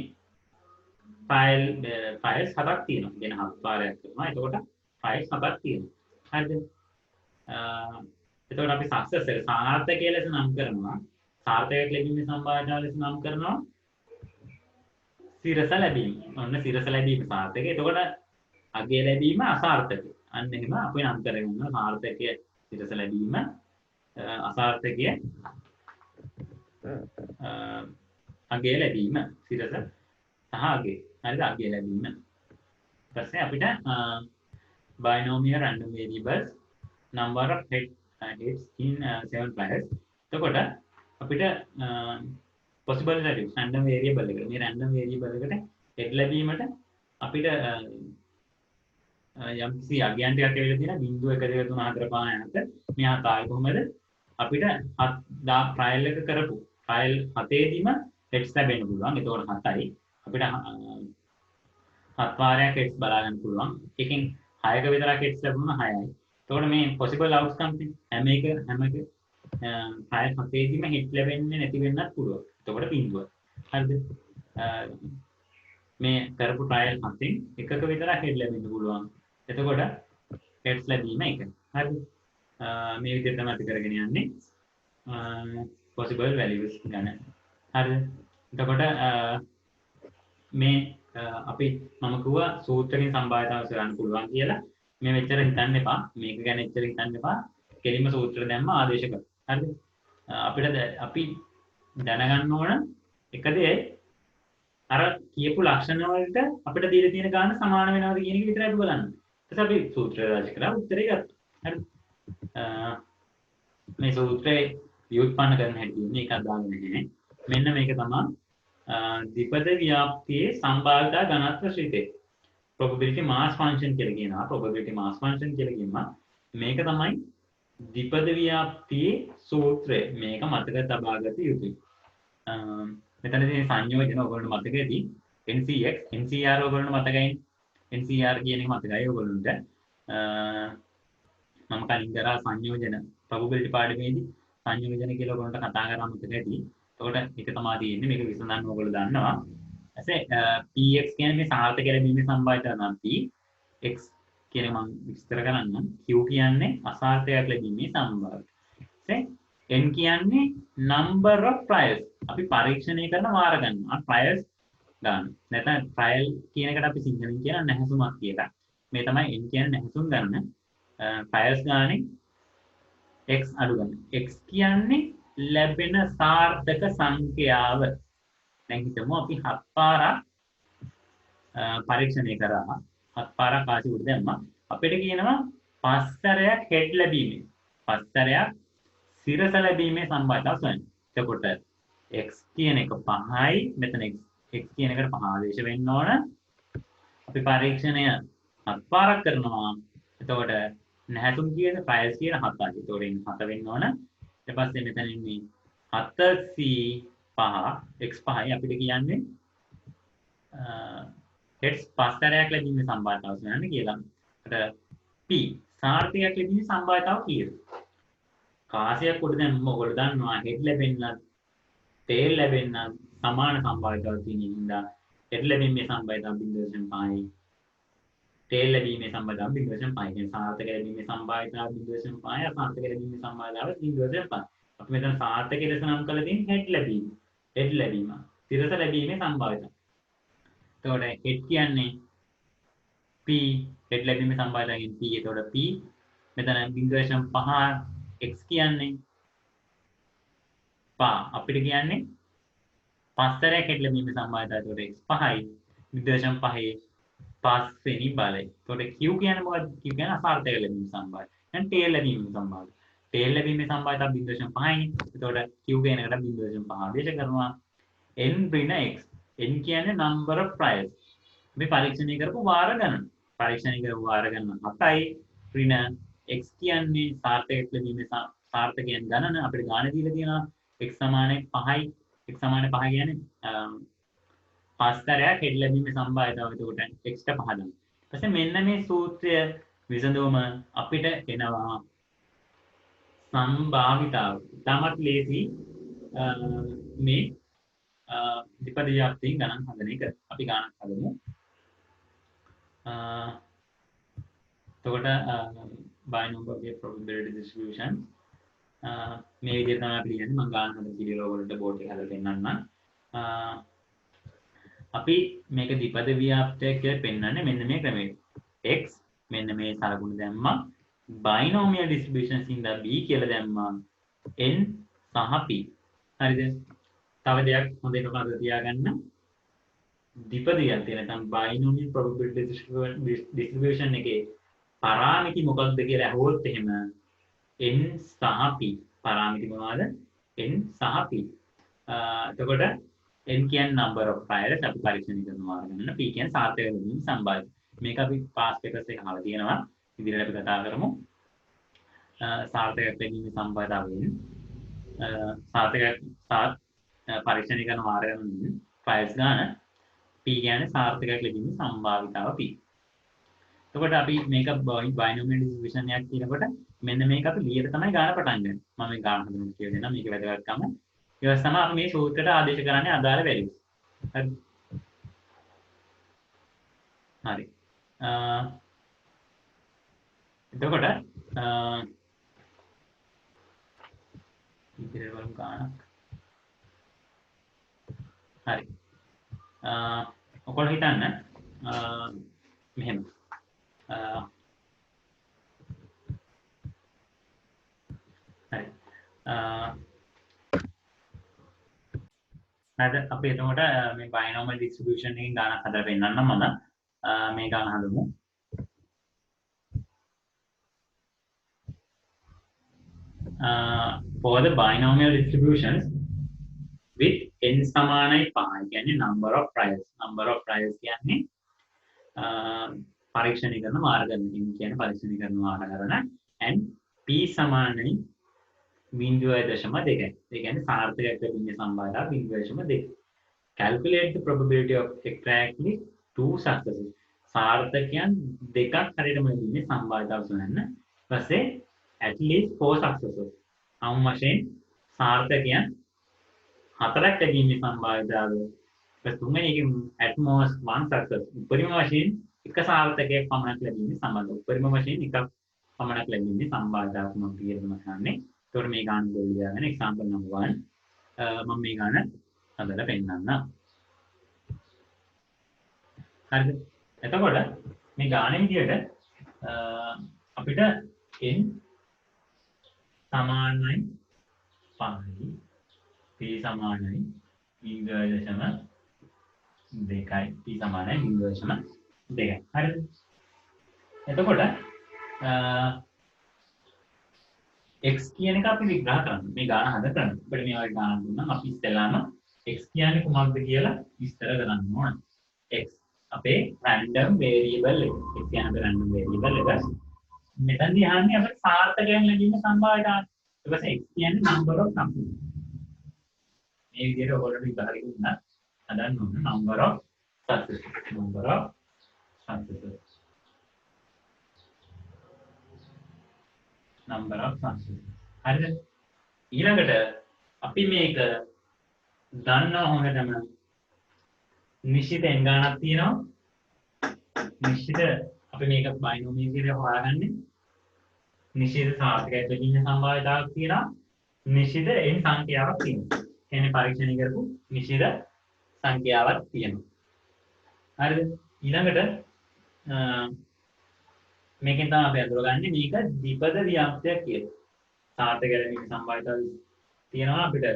A: ෆයිල්ස් 7ක් තියෙනවා. කියන 7 වාරයක් කරනවා. එතකොට ෆයිල්ස් 7ක් තියෙනවා. හරිද? එතකොට අපි සක්සස් එක සාර්ථක ලෙස නම් කරනවා. සාර්ථකයක් ලැබීමේ සම්භාවනාව ලෙස නම් කරනවා සිරස ලැබීම. ඔන්න සිරස ලැබීම සාර්ථකයි. එතකොට අගය ලැබීම අසාර්ථකයි. අන්න එහෙම අපි නම් කරගෙන ඉන්නවා සාර්ථකය සිරස ලැබීම අසාර්ථකය අගය ලැබීම සිරස සහ අගය. හරිද? අගය ලැබීම. ඊට පස්සේ අපිට binomial random variables number of heads in 7 pairs. එතකොට අපිට possible values random variable එකට මේ random variable එකට head ලැබීමට අපිට යම්කිසි අගයන් ටිකක් ඇවිල්ලා තියෙනවා 0 1 2 3 4 5 6 මේ ආකාරය කොහොමද අපිට ට්‍රයල් එක කරපු ට්‍රයල් 7 heads ලැබෙන්න පුළුවන්. එතකොට 7යි අපිට 7 වාරයක් heads බලා ගන්න පුළුවන්. එකෙන් 6ක විතරක් heads ලැබුණා 6යි. එතකොට මේ possible outcomes හැම එක ට්‍රයල් 7ෙදිම heads ලැබෙන්නේ නැති වෙන්නත් පුළුවන්. එතකොට බිඳුව. හරිද? මේ කරපු ට්‍රයල් 7න් එකක විතරක් head ලැබෙන්න පුළුවන්. එතකොට heads ලැබීම 1. හරිද? මේ විදිහට තමයි අපි කරගෙන යන්නේ. possible values ගන්න. හරිද? එතකොට මේ අපි මම කිව්වා සූත්‍රයෙන් සම්භාවිතාව සොයන්න පුළුවන් කියලා. මේ මෙච්චර හිතන්න එපා. මේක ගැන එච්චර හිතන්න එපා. කෙලින්ම සූත්‍ර දැම්ම ආදේශ කර. හරිද? අපි දැනගන්න ඕන එක දෙයයි අර කියපු ලක්ෂණ වලට අපිට දීලා තියෙන ගාන සමාන වෙනවද කියන එක විතරයි අපි බලන්නේ. ඊට අපි සූත්‍රය රාජ කරලා උත්තරේ ගත්තා. හරිද? මේ සූත්‍රේ ව්‍යුත්පන්න කරන හැටි මේක අදාළ නැහැ. මෙන්න මේක තමයි ද්විපද ව්‍යාප්තියේ සම්භාවිතා ඝනත්ව ශ්‍රිතේ. probability mass function කියලා කියනවා. probability mass function කියලා කියනවා. මේක තමයි ද්විපද ව්‍යාප්තියේ සූත්‍රය. මේක මතක තබා ගත යුතුයි. මෙතනදී සංයෝජන ඔයගොල්ලෝ මතක ඇති. NCX, NCR ඔයගොල්ලෝ මතකයි. NCR කියන එක මතකයි ඔයගොල්ලන්ට. මම කලින් කරා සංයෝජන probability පාඩමේදී සංයෝජන කියලා ඔයගොල්ලන්ට කතා කරා මතක ඇති. එතකොට ඒක තමයි තියෙන්නේ. මේක විසඳන්න ඔයගොල්ලෝ දන්නවා. ඊපස්සේ PX කියන්නේ මේ සාර්ථක ලැබීමේ සම්භාවිතාව නම් P X කියන්නේ මම විස්තර කරන්නම්. Q කියන්නේ අසාර්ථකයක් ලැබීමේ සම්භාවිතාව. N කියන්නේ number of trials. අපි පරීක්ෂණය කරන වාර ගන්නවා. trials ගන්න. නැත්නම් trial කියන එකට අපි සිංහලෙන් කියන නැහැසුමක් කියලා. මේ තමයි N කියන්නේ නැහැසුම් ගන්න. trials ගානේ X අඩු ගන්න. X කියන්නේ ලැබෙන සාර්ථක සංඛ්‍යාව. දැන් හිතමු අපි 7 පාරක් පරීක්ෂණය කරා. 7 පාරක් කාසි උඩ දැම්මා. අපිට කියනවා 5 සැරයක් head ලැබීමේ 5 සැරයක් සිරස ලැබීමේ සම්භාවිතාව සොයන්න. එතකොට x කියන එක 5යි. මෙතන x කියන එකට 5 ආදේශ වෙන්න ඕන. අපි පරීක්ෂණය 7 පාරක් කරනවා. එතකොට නැහැතුම් කියන trials කියන 7යි. එතකොට ඉන්න 7 වෙන්න ඕන. ඊට පස්සේ මෙතන ඉන්නේ 7c5 x 5යි අපිට කියන්නේ heads 5 සැරයක් ලැබීමේ සම්භාවිතාව සොයන්න කියලා. ඒකට p සාර්ථකයක් ලැබීමේ සම්භාවිතාව කීයද? කාසියක් උඩ දැන් ඔයගොල්ලෝ දන්නවා head ලැබෙන්න tail ලැබෙන්න සමාන සම්භාවිතාවක් තියෙන හින්දා head ලැබීමේ සම්භාවිතාව 0.5යි tail ලැබීමේ සම්භාවිතාව 0.5යි. කියන්නේ සාර්ථක ලැබීමේ සම්භාවිතාව 0.5යි අසාර්ථක ලැබීමේ සම්භාවිතාව 0.5. අපි මෙතන සාර්ථක ලෙස නම් කරලා තියෙන head ලැබීම සිරස ලැබීමේ සම්භාවිතාව. එතකොට head කියන්නේ p head ලැබීමේ සම්භාවිතාවයෙන් p. එතකොට p මෙතන 0.5 x කියන්නේ 5 අපිට කියන්නේ 5 සැරයක් head ලැබීමේ සම්භාවිතාව. එතකොට x 5යි 0.5 5 වෙනි බලය. එතකොට q කියන්නේ මොකක්ද? q කියන්නේ අසාර්ථක ලැබීමේ සම්භාවිතාව. දැන් tail ලැබීමේ සම්භාවිතාව. tail ලැබීමේ සම්භාවිතාව 0.5යි. එතකොට q කියන එකට 0.5 ආදේශ කරනවා. n ඍණ x. n කියන්නේ number of trials. අපි පරීක්ෂණය කරපු වාර ගණන. පරීක්ෂණය කරපු වාර ගණන 7යි. ඍණ x කියන්නේ සාර්ථක ලැබීමේ සාර්ථකයන් ගණන අපිට ගාන දීලා තියෙනවා x සමානයි 5යි x සමානයි 5 කියන්නේ පස්තරයක් හෙඩ් ලැබීමේ සම්භාවිතාව. එතකොට x ට 5 දාන්න. ඊට පස්සේ මෙන්න මේ සූත්‍රය විසඳුවම අපිට එනවා සම්භාවිතාව. තාමත් ලේසි මේ දෙපද ව්‍යාප්තියෙන් ගණන් හදන එක. අපි ගණන් හදමු. එතකොට binomial probability distribution මේ විදිහට තමයි අපි ලියන්නේ. මම ගණන් හදන පිළිවෙල වලට බෝඩ් එක හදලා පෙන්නන්නම්. අපි මේක දෙපද ව්‍යාප්තයක් කියලා පෙන්නන්නේ මෙන්න මේ ක්‍රමයට. x මෙන්න මේ සලකුණ දැම්මා. binomial distribution සින්දා b කියලා දැම්මා. n සහ p. හරිද? තව දෙයක් හොඳට මතක තියාගන්න. දෙපදියක් තියෙන නැත්නම් binomial probability distribution එකේ පරාමිති මොකක්ද කියලා අහුවොත් එහෙම n සහ p. පරාමිති මොනවාද? n සහ p. එතකොට n කියන්නේ number of trials අපි පරීක්ෂණ කරනවා ගන්න. p කියන්නේ සාර්ථක වීම සම්භාවිත. මේක අපි past papers එකේ අහලා තියෙනවා. ඉදිරියට අපි කතා කරමු. සාර්ථක වීම සම්භාවිතාවයෙන් පරීක්ෂණ කරන මාර්ගයෙන් trials ගන්න. p කියන්නේ සාර්ථක ලැබීමේ සම්භාවිතාව p. එතකොට අපි මේක binomial distribution එකක් කියනකොට මෙන්න මේක අපි ලියට තමයි ගන්න පටන් ගන්න. මම මේ ගන්න හදනවා කියලා දෙනවා. මේක වැදගත්කම. ඊට තමයි අපි මේ සූත්‍රයට ආදේශ කරන්නේ අදාළ values. හරි. හරි. එතකොට ඉතින් වලම ගන්නක්. හරි. ඔයගොල්ලෝ හිතන්න මෙහෙම හරි. නැද අපි එතකොට මේ binomial distribution එකෙන් ගණන් හදලා පෙන්නන්නම් මම. මේ ගණන් හදමු. For the binomial distributions with n සමානයි 5 කියන්නේ number of trials. Number of trials කියන්නේ පරීක්ෂණ කරන මාර්ග n කියන්නේ පරීක්ෂණ කරන මාර්ග and p සමානයි 0.2. ඒ කියන්නේ සාර්ථක ලැබීමේ සම්භාවිතාව 0.2. Calculate the probability of exactly 2 successes. සාර්ථකයන් දෙකක් හරියටම ලැබීමේ සම්භාවිතාව සොයන්න. ඊපස්සේ at least 4 successes. අමුම වශයෙන් සාර්ථකයන් හතරක් ලැබීමේ සම්භාවිතාව. ඊපස් තුන්වෙනි එකෙන් at most 1 success. උපරිම වශයෙන් එක සාර්ථකයක් පමණක් ලැබීමේ සම්භාවිතාව. උපරිම වශයෙන් එකක් පමණක් ලැබීමේ සම්භාවිතාව මම කියනවා කියන්නේ. එතකොට මේ ගාන දෙලියාගෙන example number 1 මම මේ ගාන හදලා පෙන්නන්නම්. හරිද? එතකොට මේ ගානේ විදියට අපිට n සමානයි 5යි p සමානයි 0.2යි p සමානයි 0.2යි. හරිද? එතකොට x කියන එක අපි විග්‍රහ කරන්න. මේ ගාන හදන්න. අපිට මේ වගේ ගානක් දුන්නා අපි ඉස්සෙල්ලාම x කියන්නේ කොහොමද කියලා විස්තර කරන්න ඕන. x අපේ random variable එක. x කියන්නේ අපේ random variable එක. මෙතනදී අහන්නේ අපේ සාර්ථකයෙන් ලැබීම සම්භාවිතාව. ඊට පස්සේ x කියන්නේ number of successes. මේ විදිහට ඔයගොල්ලෝ විග්‍රහ කරගන්න හදන්න ඕන number of successes. number of successes. number of successes. හරිද? ඊළඟට අපි මේක දන්නවා හොඳටම නිශ්චිත n ගණනක් තියෙනවා. නිශ්චිත අපි මේක binomial කියලා හොයාගන්නේ. නිශ්චිත සාර්ථක ලැබීමේ සම්භාවිතාවක් තියෙනවා. නිශ්චිත n සංඛ්‍යාවක් තියෙනවා. කියන්නේ පරීක්ෂණය කරපු නිශ්චිත සංඛ්‍යාවක් තියෙනවා. හරිද? ඊළඟට මේකෙන් තමයි අපි අඳුරගන්නේ මේක ද්විපද ව්‍යාප්තයක් කියලා. සාර්ථක ලැබීමේ සම්භාවිතාව තියෙනවා අපිට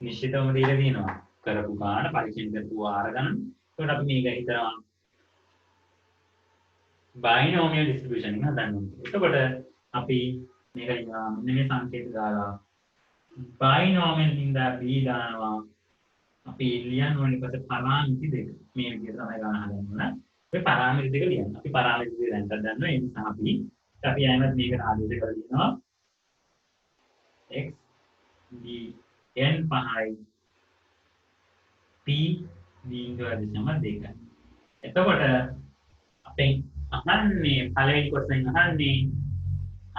A: නිශ්චිතවම දීලා තියෙනවා. කරපු ගාන පරීක්ෂණ කරපු ආර ගණන්. ඒකට අපි මේක හිතනවා binomial distribution එක හදන්න ඕනේ. එතකොට අපි මේක මෙන්න මේ සංකේත දාලා binomial හින්දා b දානවා. අපි ලියන්න ඕනේ ඊපස්සේ පරාමිති දෙක. මේ විදිහට තමයි ගණන් හදන්න ඕන. මේ පරාමිති දෙක ලියන්න. අපි පරාමිති දෙක දැන් ගන්නවා n සහ p. අපි ආයෙත් මේකට ආදේශ කරලා දෙනවා x d n 5යි p 0.2. එතකොට අපෙන් අහන්නේ පළවෙනි කොටසෙන් අහන්නේ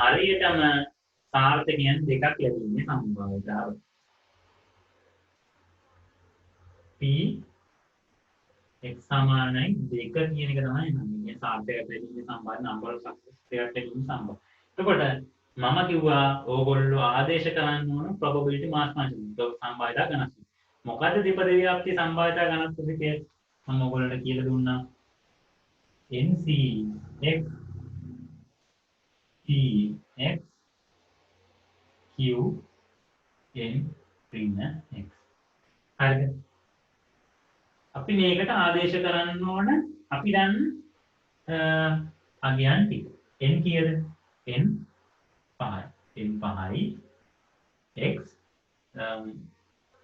A: හරියටම සාර්ථකයන් දෙකක් ලැබීමේ සම්භාවිතාව. p x සමානයි 2 කියන එක තමයි මේ සාර්ථකයක් ලැබීමේ සම්භාවිත නම්බර් ඔෆ් සක්සස් එකක් ලැබීමේ සම්භාවිතාව. එතකොට මම කිව්වා ඕගොල්ලෝ ආදේශ කරන්න ඕන probability mass function සම්භාවිතා ඝනත්වය. මොකද්ද ද්විපද ව්‍යාප්ති සම්භාවිතා ඝනත්වය කියන්නේ? මම ඔයගොල්ලන්ට කියලා දුන්නා NC x P x q n ඍණ x. හරිද? අපි මේකට ආදේශ කරන්න ඕන අපි දැන් අගයන් ටික. n කීයද? n 5යි. n 5යි x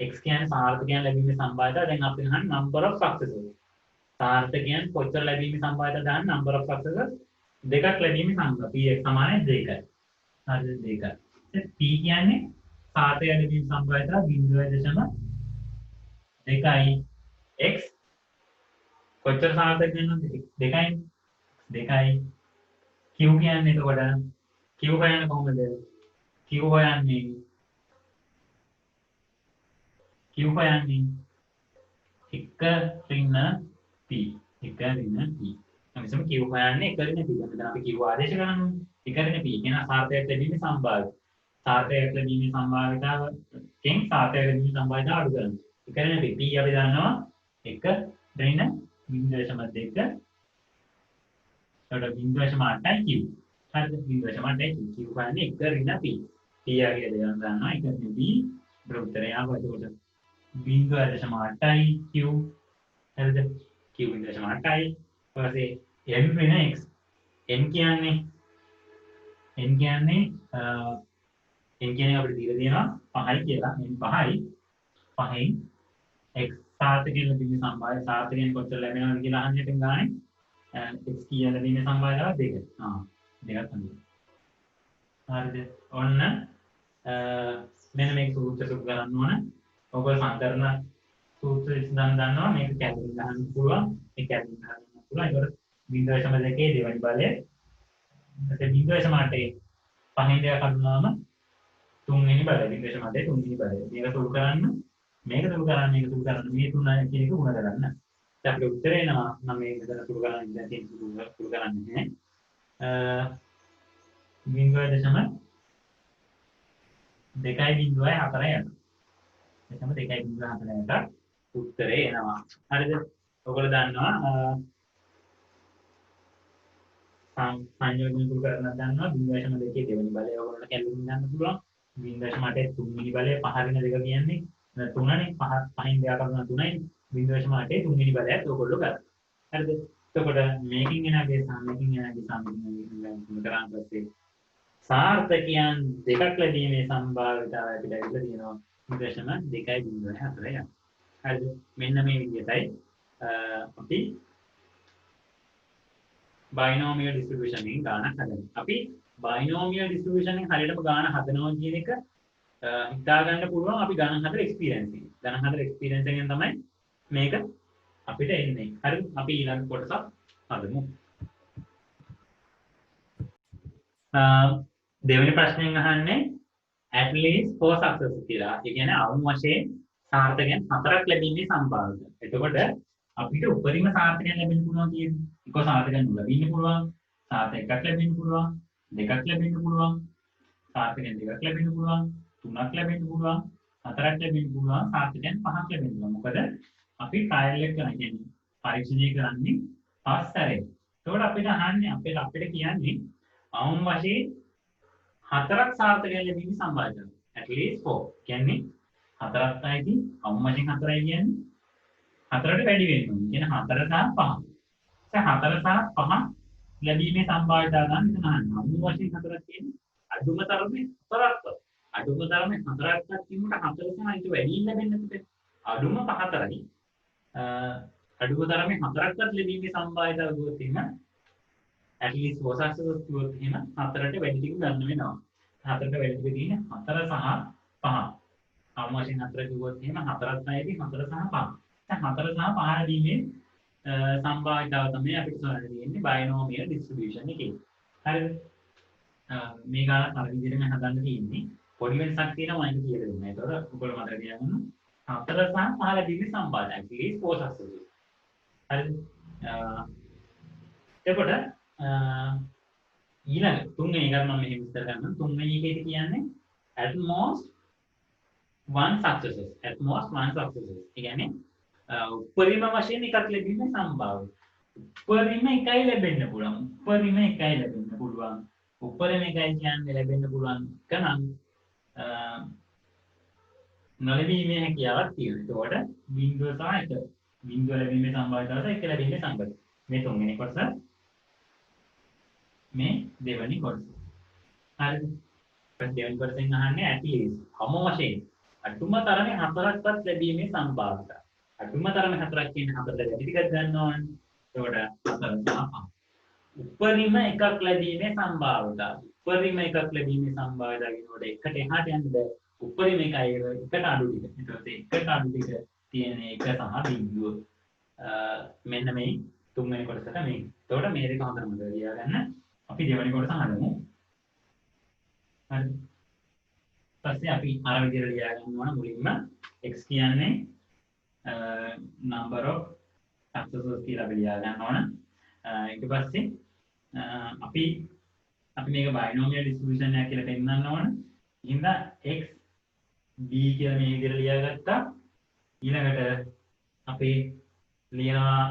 A: x කියන්නේ සාර්ථකයන් ලැබීමේ සම්භාවිතාව. දැන් අපි ගන්න number of successes. සාර්ථකයන් කොච්චර ලැබීමේ සම්භාවිතාව දාන්න number of successes දෙකක් ලැබීමේ සම්භාවිතාව. p x සමානයි 2යි. හරිද? 2යි. p කියන්නේ සාර්ථකයන් ලැබීමේ සම්භාවිතාව 0.2යි. x කොච්චර සාර්ථක වෙනවද? 2යි. 2යි. q කියන්නේ එතකොට q හොයන්නේ කොහොමද? q හොයන්නේ 1 ඍණ p 1 ඍණ p. අපි q හොයන්නේ 1 ඍණ p. දැන් අපි q ආදේශ කරනවා 1 ඍණ p කියන සාර්ථකයක් ලැබීමේ සම්භාවිතාව. සාර්ථකයක් ලැබීමේ සම්භාවිතාව කෙන් සාර්ථකයක් ලැබීමේ සම්භාවිතාව අඩු කරනවා. 1 ඍණ p අපි දන්නවා 1 ඍණ 0.2 එතකොට 0.8යි q. හරිද? 0.8යි q. q හොයන්නේ 1 ඍණ p. p ආගේ දෙයක් ගන්නවා 1 ඍණ p. උත්තරය ආවා එතකොට 0.8යි q. හරිද? q 0.8යි. ඊපස්සේ n ඍණ x. n කියන්නේ අපිට දීලා තියෙනවා 5යි කියලා. n 5යි. 5න් x සාර්ථකයෙන් ලැබීමේ සම්භාවිතාව සාර්ථකයෙන් කොච්චර ලැබෙනවද කියලා අහන්න ඉතින් ගානේ. x කීයද ලැබීමේ සම්භාවිතාව 2. දෙකක් තමයි. හරිද? ඔන්න මෙන්න මේක සූත්‍ර සුබ කරන්න ඕන. ඔයගොල්ලෝ සංකරණ සූත්‍ර ඉස්සන් දන්නවා මේක කැලරි ගන්න පුළුවන්. මේ කැලරි ගන්න පුළුවන්. ඒකට 0.2 දෙවනි බලය. ඊට 0.8 පහෙන් දෙක කඩුනාම තුන්වෙනි බලය 0.8 තුන්වෙනි බලය. මේක සුබ කරන්න මේක සුබ කරන්න මේ තුන කියන එක උන කරන්න. දැන් අපිට උත්තරේ එනවා මම මේක දැන් සුබ කරන්න දැන් තියෙන සුබ කරන්නේ නැහැ. 0.2.4 යනවා. එතම 2.4ට උත්තරේ එනවා. හරිද? ඔයගොල්ලෝ දන්නවා සංයෝජන දුරු කරන්න දන්නවා 0.2 දෙවෙනි බලය ඔයගොල්ලෝ කැලකුලේට් ගන්න පුළුවන්. 0.8 තුන්වෙනි බලය 5 2 කියන්නේ 3නේ 5න් දෙක කරන 3යි 0.8 තුන්වෙනි බලයත් ඔයගොල්ලෝ ගන්න. හරිද? එතකොට මේකින් එනගේ සාමිතින් කරාන් පස්සේ සාර්ථකයන් දෙකක් ලැබීමේ සම්භාවිතාවය අපිට ලැබිලා තියෙනවා 0.2.4. හරිද? මෙන්න මේ විදිහටයි අපි බයිනෝමියල් ඩිස්ට්‍රිබියුෂන් එකෙන් ගාන හදන්නේ. අපි බයිනෝමියල් ඩිස්ට්‍රිබියුෂන් එකෙන් හරියටම ගාන හදනවා කියන එක හිතා ගන්න පුළුවන් අපි ගණන් හතර එක්ස්පීරියන්ස් එකෙන්. ගණන් හතර එක්ස්පීරියන්ස් එකෙන් තමයි මේක අපිට එන්නේ. හරිද? අපි ඊළඟ කොටස හදමු. දෙවෙනි ප්‍රශ්නයෙන් අහන්නේ at least 4 success කියලා. ඒ කියන්නේ අවම වශයෙන් සාර්ථකයන් 4ක් ලැබීමේ සම්භාවිතාව. එතකොට අපිට උපරිම සාර්ථකයන් ලැබෙන්න පුළුවන් කියන්නේ. එක සාර්ථකයන් ලැබෙන්න පුළුවන්, සාර්ථක එකක් ලැබෙන්න පුළුවන්, දෙකක් ලැබෙන්න පුළුවන්, සාර්ථකයන් දෙකක් ලැබෙන්න පුළුවන්, තුනක් ලැබෙන්න පුළුවන්, හතරක් ලැබෙන්න පුළුවන්, සාර්ථකයන් පහක් ලැබෙන්න පුළුවන්. මොකද අපි ට්‍රයල් එක කරන්නේ පරීක්ෂණය කරන්නේ 5 සැරේ. එතකොට අපිට අහන්නේ අපිට කියන්නේ අවම වශයෙන් 4ක් සාර්ථකයන් ලැබීමේ සම්භාවිතාව. at least 4. කියන්නේ 4ක් අයිති අවම වශයෙන් 4යි කියන්නේ 4ට වැඩි වෙන්න ඕනේ. කියන 4 සහ 5. දැන් 4 සහ 5 ලැබීමේ සම්භාවිතාව ගන්න ඉතන අහන්න. අවම වශයෙන් 4ක් කියන්නේ අඩුම තරමේ 4ක්. අඩුම තරමේ 4ක් කියනකොට 4 සහ ඊට වැඩි ලැබෙන්නේ නැත්නම් අඩුම 4යි. අඩුම තරමේ 4ක්වත් ලැබීමේ සම්භාවිතාව දුවත් එහෙම at least 4 success දුවත් එහෙම 4ට වැඩි ටික ගන්න වෙනවා. 4ට වැඩි ටික තියෙන්නේ 4 සහ 5. අවම වශයෙන් 4 කිව්වොත් එහෙම 4ක් නැයිදී 4 සහ 5. දැන් 4 සහ 5 ලැබීමේ සම්භාවිතාව තමයි අපිට සොයන්න තියෙන්නේ බයිනෝමියල් ඩිස්ට්‍රිබියුෂන් එකේ. හරිද? මේක අර විදිහටම හදන්න තියෙන්නේ. පොඩි වෙනසක් තියෙනවා මම කියලා දෙන්න. ඒතකොට ඔයගොල්ලෝ මතක තියාගන්න. 4 සහ 5 ලැබීමේ සම්භාවිතාව actually 4 successes. හරිද? එතකොට ඊළඟ තුන්වෙනි එක මම මෙහෙම විස්තර කරනවා. තුන්වෙනි එකේදී කියන්නේ at most one successes. At most one successes. ඒ කියන්නේ උපරිම වශයෙන් එකක් ලැබීමේ සම්භාව්‍යය. උපරිම එකයි ලැබෙන්න පුළුවන්. උපරිම එකයි ලැබෙන්න පුළුවන්. උපරිම එකයි කියන්නේ ලැබෙන්න පුළුවන් කනම් නොලැබීමේ හැකියාවක් තියෙනවා. ඒකට බිංදුව සහ එක. බිංදුව ලැබීමේ සම්භාව්‍යතාවය සහ එක ලැබීමේ සම්භාව්‍යතාවය. මේ තුන්වෙනි කොටස මේ දෙවෙනි කොටස. හරිද? දෙවෙනි කොටසෙන් අහන්නේ at least හැම වශයෙන් අඩුම තරමේ 4ක්වත් ලැබීමේ සම්භාව්‍යතාවය. අඩුම තරමේ 4ක් කියන්නේ 4 වැඩි ටිකක් ගන්න ඕනේ. ඒකට 4 සහ 5. උපරිම එකක් ලැබීමේ සම්භාව්‍යතාවය. උපරිම එකක් ලැබීමේ සම්භාව්‍යතාවය කියනකොට එකට එහාට යන්න බෑ. උපරිම එකයි එකට අඩු ටික. ඒකට එකට අඩු ටික තියෙන එක සහ බිංදුව. මෙන්න මේ තුන්වෙනි කොටසට මේ. එතකොට මේ දෙක හොඳට මතක තියාගන්න. අපි දෙවෙනි කොටස හදමු. හරි. ඊපස්සේ අපි අර විදිහට ලියා ගන්න ඕන මුලින්ම x කියන්නේ number of successes කියලා අපි ලියා ගන්න ඕන. ඊට පස්සේ අපි මේක බයිනෝමියල් ඩිස්ට්‍රිබියුෂන් එකක් කියලා පෙන්නන්න ඕන. ඉතින් x b කියලා මේ විදිහට ලියාගත්තා. ඊළඟට අපි ලියනවා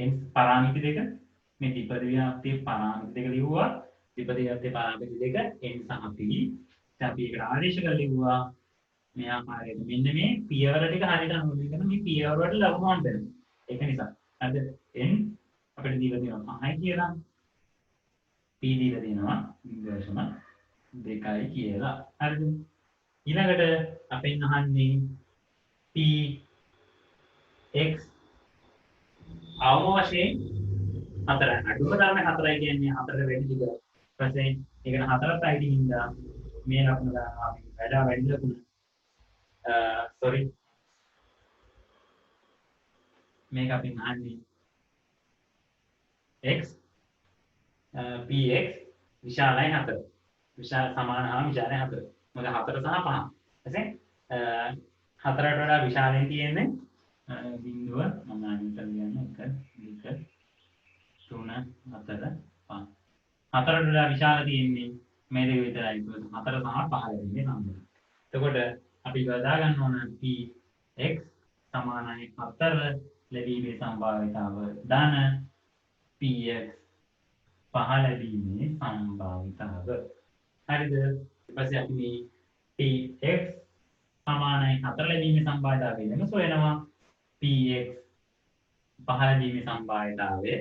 A: n පාරාමිති දෙක. මේ ත්‍රිපදියාප්තිය පාරාමිති දෙක ලිව්වා. ත්‍රිපදියාප්තිය පාරාමිති දෙක n සහ p. දැන් අපි ඒකට ආදේශ කරලා ලිව්වා. මේ ආකාරයට මෙන්න මේ පියවර ටික හරියට අනුගමනය කරන මේ පියවර වලට ලකුණු හම්බෙනවා. ඒක නිසා අද n අපිට දීලා තියෙනවා 5යි කියලා. p දීලා තියෙනවා 0.2යි කියලා. හරිද? ඊළඟට අපෙන් අහන්නේ p x අවම වශයෙන් 4යි. අඩුම තරමේ 4යි කියන්නේ 4ට වැඩි ටික. ඊපස්සේ ඒකට 4ත් අයිති හින්දා මේ ලකුණ දානවා අපි වැඩි ලකුණ. sorry මේක අපි අහන්නේ x px විශාලයි 4. විශාල සමාන හා විශාලයි 4. මොකද 4 සහ 5. එතෙන් 4ට වඩා විශාලයි තියෙන්නේ බිංදුව මම අනිත් කියන්නේ 1 2 3 4 5. 4ට වඩා විශාල තියෙන්නේ මේ දෙක විතරයි. 4 සහ 5 ලැබෙන්නේ නම්. එතකොට අපි ගදා ගන්න ඕන px සමානයි 4 ලැබීමේ සම්භාවිතාව ධන px 5 ලැබීමේ සම්භාවිතාව. හරිද? ඊට පස්සේ අපි මේ px සමානයි 4 ලැබීමේ සම්භාවිතාවය වෙනම සොයනවා. px 5 ලැබීමේ සම්භාවිතාවය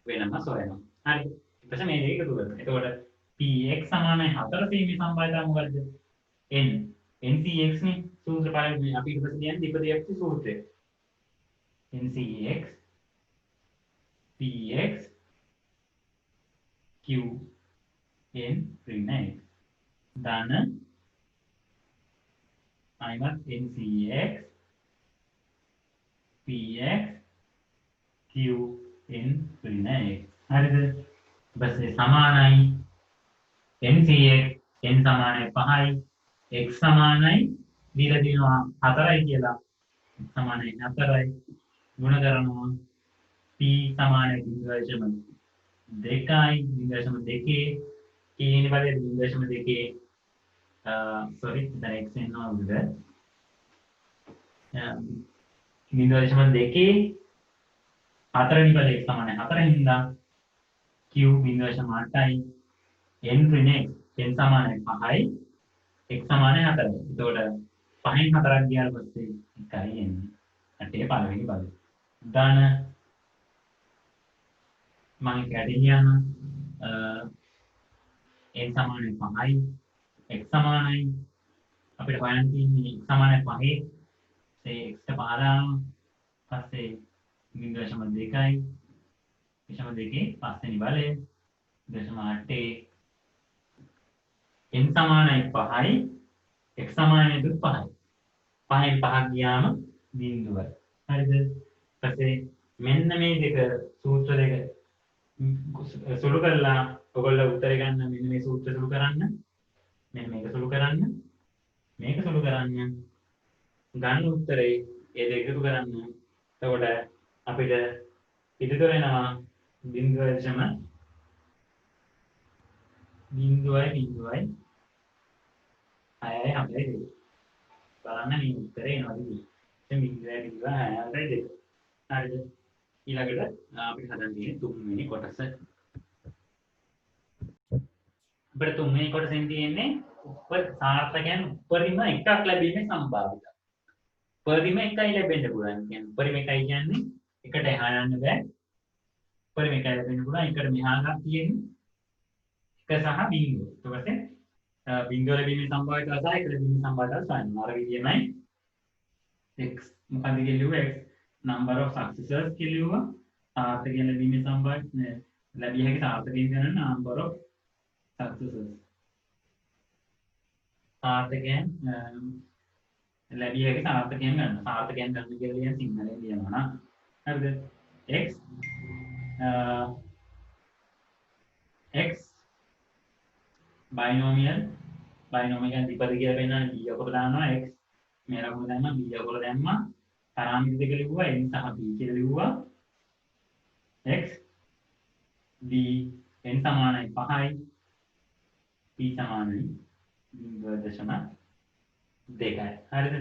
A: වෙනම සොයනවා. හරිද? ඊට පස්සේ මේ දෙක එකතු කරනවා. එතකොට px සමානයි 4 ලැබීමේ සම්භාවිතාව මොකද්ද? n ncx නේ සූත්‍ර පාඩමේ අපි ඊට පස්සේ කියන්නේ ද්විපදීයප්ති සූත්‍රය. ncx px q n ඍණ x ධන අයිමත් ncx px q n ඍණ x. හරිද? ඊපස්සේ සමානයි ncx n සමානයි 5යි x සමානයි දීලා දිනවා 4යි කියලා. x සමානයි 4යි ගුණ කරනවා p සමානයි 0.2යි 0.2 කියන බලයේ 0.2 sorry දැන් x එනවා උඩ 0.2 4 නිබල x සමානයි 4 හින්දා q 0.8යි n ඍණ n සමානයි 5යි x සමානයි 4යි. එතකොට 5න් 4ක් ගියාට පස්සේ 1යි එන්නේ. ඇටේ පළවෙනි බලය. ධන මම කැඩියන n සමානයි 5යි x සමානයි අපිට හොයන්න තියෙන්නේ x සමානයි 5යි ඒ x ට 5 දානවා. පස්සේ 0.2යි 0.2 පස්වෙනි බලය 0.8 n සමානයි 5යි x සමානයි 5යි. 5න් 5ක් ගියාම බිඳුවයි. හරිද? ඊපස්සේ මෙන්න මේ දෙක සූත්‍ර දෙක සුළු කරලා ඔයගොල්ලෝ උත්තරේ ගන්න මෙන්න මේ සූත්‍ර සුළු කරන්න. මෙන්න මේක සුළු කරන්න. මේක සුළු කරන්න. ගන්න උත්තරේ ඒ දෙක එකතු කරන්න. එතකොට අපිට පිටතට එනවා 0.0 6යි 9යි බලන්න මේ උත්තරේ එනවාද කියලා. දැන් 0.6යි 2. හරිද? ඊළඟට අපිට හදන්න තියෙන්නේ තුන්වෙනි කොටස. අපිට තුන්වෙනි කොටසෙන් තියෙන්නේ සාර්ථකයන් උපරිම එකක් ලැබීමේ සම්භාවිතය. උපරිම එකයි ලැබෙන්න පුළුවන්. කියන්නේ උපරිම එකයි කියන්නේ එකට එහා යන්න බෑ. උපරිම එකයි ලැබෙන්න පුළුවන්. එකට මෙහා ගන්න තියෙන්නේ 1 සහ 0. ඊට පස්සේ බිංදුව ලැබීමේ සම්භාවිතය සහ එක ලැබීමේ සම්භාවිතය සායන. අර විදියමයි x මොකක්ද කියලා x number of successors කියලා සාර්ථකයන් ලැබීමේ සම්භාවිතය ලැබිය හැකි සාර්ථකයන් ගණන number of successors. සාර්ථකයන් ලැබිය හැකි සාර්ථකයන් ගන්න. සාර්ථකයන් ගන්න කියලා කියන සිංහලෙන් ලියනවා නම් හරිද? x binomial දෙපද කියලා පෙන්නන්නේ b අකුර දානවා x මේ ලකුණ දැම්මා b අකුර දැම්මා පාරාමිති දෙක ලිව්වා n සහ b කියලා ලිව්වා x b n සමානයි 5යි p සමානයි 0.2යි හරිද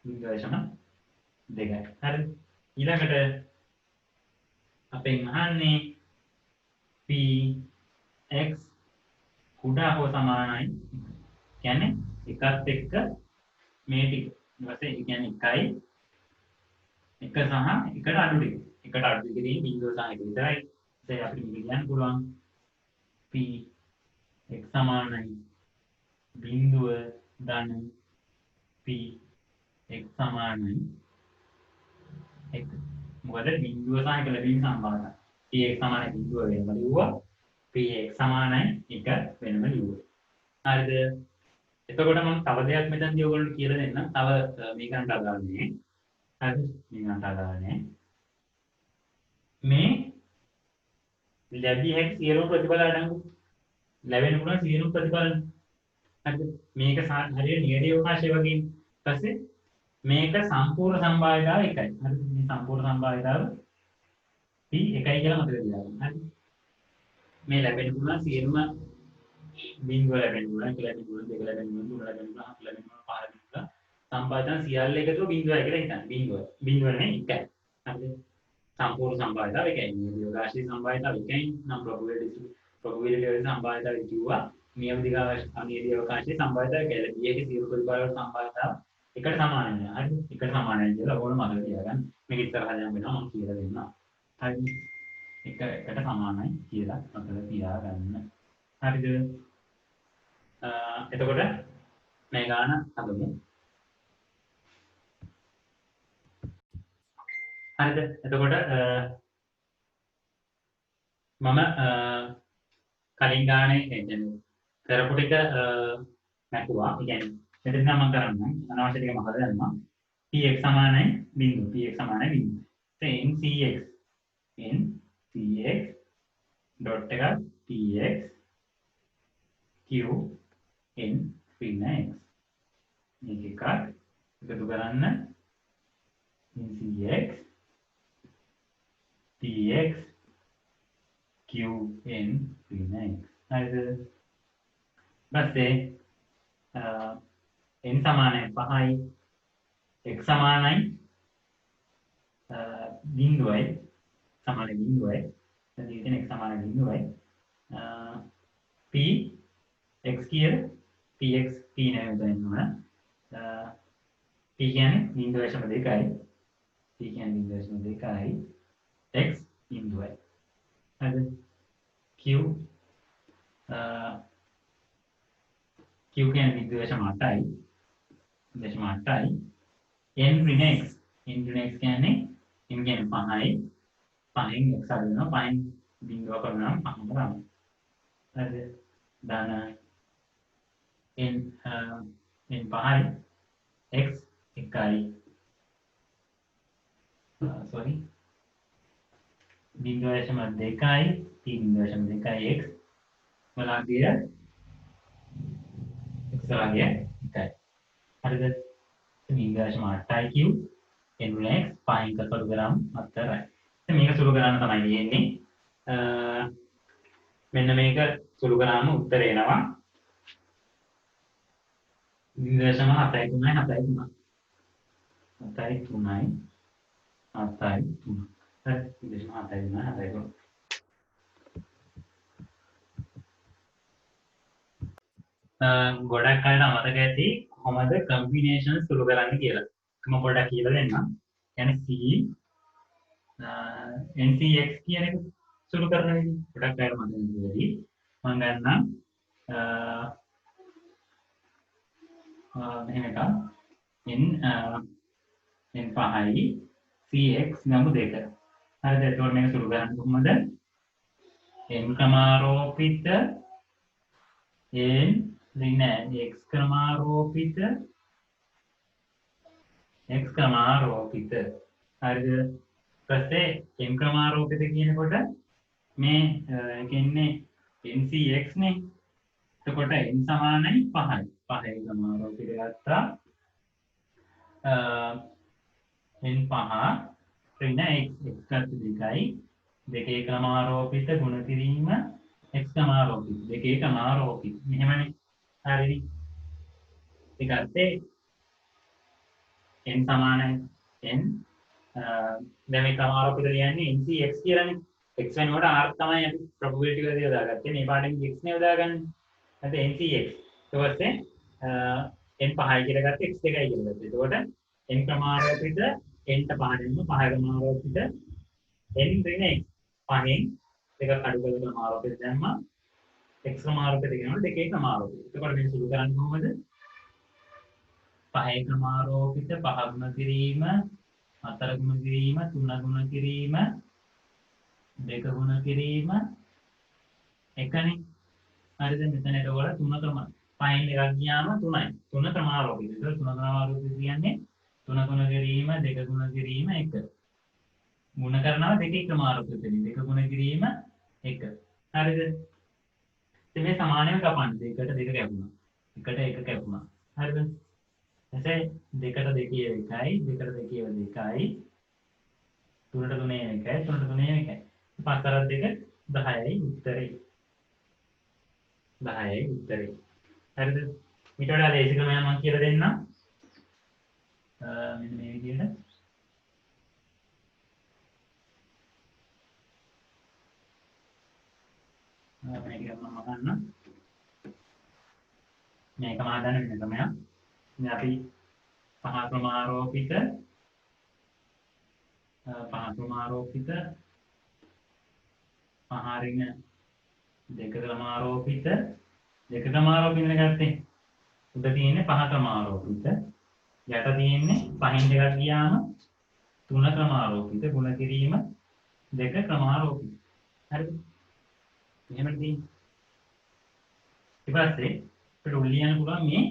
A: 0.2යි හරිද ඊළඟට අපෙන් අහන්නේ p x කුඩා හෝ සමානයි කියන්නේ එකත් එක්ක මේ ටික ඊට පස්සේ ඒ කියන්නේ 1යි 1 සහ එකට අඩු ටික එකට අඩු ටික තියෙන බිංදුව සහ එක විතරයි ඒ අපිට මේක කියන්න පුළුවන් p x සමානයි බිංදුව ධන p x සමානයි 1 මොකද බිංදුව සහ එක ලැබීම සම්බන්ධයි p x සමානයි බිංදුව වෙනම ලිව්වා p x සමානයි 1 වෙනම ලිව්වා හරිද එතකොට මම තව දෙයක් මෙතනදී ඔයගොල්ලන්ට කියලා දෙන්නම්. තව මේකට අදාළනේ. හරිද? මේකට අදාළනේ. මේ ලැබිය හැකි සියලුම ප්‍රතිඵල අඩංගු ලැබෙන්න පුළුවන් සියලුම ප්‍රතිඵල. හරිද? මේක හරියට නියඩේ අවකාශය වගේ. ඊපස්සේ මේක සම්පූර්ණ සම්භාවිතාව එකයි. හරිද? මේ සම්පූර්ණ සම්භාවිතාව p එකයි කියලා මතක තියාගන්න. හරිද? මේ ලැබෙන්න පුළුවන් සියලුම බිංදුව ලැබෙන්න පුළුවන්, එක ලැබෙන්න පුළුවන්, දෙක ලැබෙන්න පුළුවන්, තුන ලැබෙන්න පුළුවන්, හතර ලැබෙන්න පුළුවන්, පහ ලැබෙන්න පුළුවන්. සම්භාවිතයන් සියල්ල එකතුව බිංදුවයි කියලා හිතන්න. බිංදුව නෙමෙයි එකයි. හරිද? සම්පූර්ණ සම්භාවිතාව එකයි. නියෝගාශී සම්භාවිතාව එකයි. නම් probability වල සම්භාවිතාව කිව්වා. නියමිත අනියමිත අවකාශයේ සම්භාවිතාව එකයි. ඊයේ සියලු ප්‍රතිඵල වල සම්භාවිතාව එකට සමානයි. හරිද? එකට සමානයි කියලා ඕනම මතක තියාගන්න. මේක ඉස්සරහට යන්න වෙනවා මම කියලා දෙන්නම්. හරිද? එකට සමානයි කියලා මතක තියාගන්න. හරිද? එතකොට මේ ගාන හදමු. හරිද? එතකොට මම කලින් ගානේ කියන්නේ කරපු ටික නැතුවා. ඒ කියන්නේ මෙතන නම් මම කරන්නේ අනවශ්‍ය ටික මම හදන්නම්. px සමානයි බිංදුව. px සමානයි බිංදුව. ncx dot එක px q n ऋण x මේක එකක් එකතු කරන්න ncx px q n ऋण x හරිද ඊපස්සේ n සමානයි 5යි x සමානයි බිංදුවයි සමානයි බිංදුවයි එතන x සමානයි බිංදුවයි p x කියලා px p නෑ දෙන්නවා p කියන්නේ 0.2යි p කියන්නේ 0.2යි x බිංදුවයි හරිද q කියන්නේ 0.8යි 0.8යි n ऋण x කියන්නේ n කියන්නේ 5යි 5න් x අඩු වෙනවා 5න් බිංදුව කරනවා 5ම තමයි හරිද ධන n n 5යි x 1යි sorry 0.2යි t 0.2යි x වලගේ x වලගේ 1යි හරිද 0.8යි q n වල x 5න් සුළු කරාම 4යි ඉතින් මේක සුළු කරන්න තමයි තියෙන්නේ මෙන්න මේක සුළු කරාම උත්තර එනවා 0.7 ගොඩක් අයට අමතක ඇති කොහොමද කම්බිනේෂන් සුළු කරන්න කියලා. මම පොඩ්ඩක් කියලා දෙන්නම්. يعني C NCX කියන එක සුළු කරන විදිහ පොඩ්ඩක් අයට මතක නැතිවෙයි. මම ගන්නම් මෙහෙම එකක් n 5යි cx ගමු 2. හරිද? එතකොට මේක සුළු කරන්නේ කොහොමද? n ක්‍රමාරෝපිත n නෑ x ක්‍රමාරෝපිත හරිද? ඊපස්සේ m ක්‍රමාරෝපිත කියනකොට මේ කියන්නේ ncx නේ. එතකොට n සමානයි 5යි. 5යි ක්‍රමාරෝපිත ගත්තා. n 5 ඍණ x ගත්ත 2යි. දෙකේ ක්‍රමාරෝපිත ගුණ කිරීම x ක්‍රමාරෝපිත. දෙකේ ක්‍රමාරෝපිත. මෙහෙමනේ. හරිනේ. ඊගත්තේ n සමානයි n දැන් මේ ක්‍රමාරෝපිත කියන්නේ ncx කියලානේ. x වෙනුවට r තමයි අපි probability වලදී යොදාගත්තේ. මේ පාඩමේ x නේ යොදාගන්නේ. නැත්නම් ncx. ඊට පස්සේ n 5යි කියලා ගත්තේ x 2යි කියලා ගත්තා. එතකොට n ක්‍රමාරෝපිත n ට 5 දෙන්න 5 ක්‍රමාරෝපිත n ඍණ x 5න් දෙක අඩු කරලා ක්‍රමාරෝපිත දැම්මා. x ක්‍රමාරෝපිත කියනකොට දෙකේ ක්‍රමාරෝපිත. එතකොට මේක සුළු කරන්නේ කොහොමද? 5 ක්‍රමාරෝපිත 5 ගුණ කිරීම 4 ගුණ කිරීම 3 ගුණ කිරීම 2 ගුණ කිරීම එකනේ. හරිද? මෙතන එතකොට 3 ක්‍රම 5න් එකක් ගියාම 3යි. 3 ක්‍රමාරෝපිත. ඒක 3 ක්‍රමාරෝපිත කියන්නේ 3 ගුණ කිරීම 2 ගුණ කිරීම 1. ගුණ කරනවා දෙකේ ක්‍රමාරෝපිත වෙන්නේ. 2 ගුණ කිරීම 1. හරිද? ඉතින් මේ සමානව කපන්න. 2ට 2 කැපුණා. 1ට 1 කැපුණා. හරිද? එසේ 2ට 2 1යි 2ට 2 2යි 3ට 3 1යි 3ට 3 1යි 5 කරත් 2 10යි උත්තරේ 10යි උත්තරේ හරිද ඊට වඩා ලේසි ක්‍රමයක් මම කියලා දෙන්නම් මෙන්න මේ විදිහට මේක මම ගන්න මේක මම හදන්න වෙන ක්‍රමයක් ඉතින් අපි පහ ක්‍රමාරෝපිත පහරින දෙක ක්‍රමාරෝපිත ගත්තේ උඩ තියෙන්නේ පහ ක්‍රමාරෝපිත යට තියෙන්නේ පහින් දෙකක් ගියාම තුන ක්‍රමාරෝපිත ගුණ කිරීම දෙක ක්‍රමාරෝපිත හරිද එහෙමද ඊපස්සේ අපිට උල්ලියන්න පුළුවන් මේ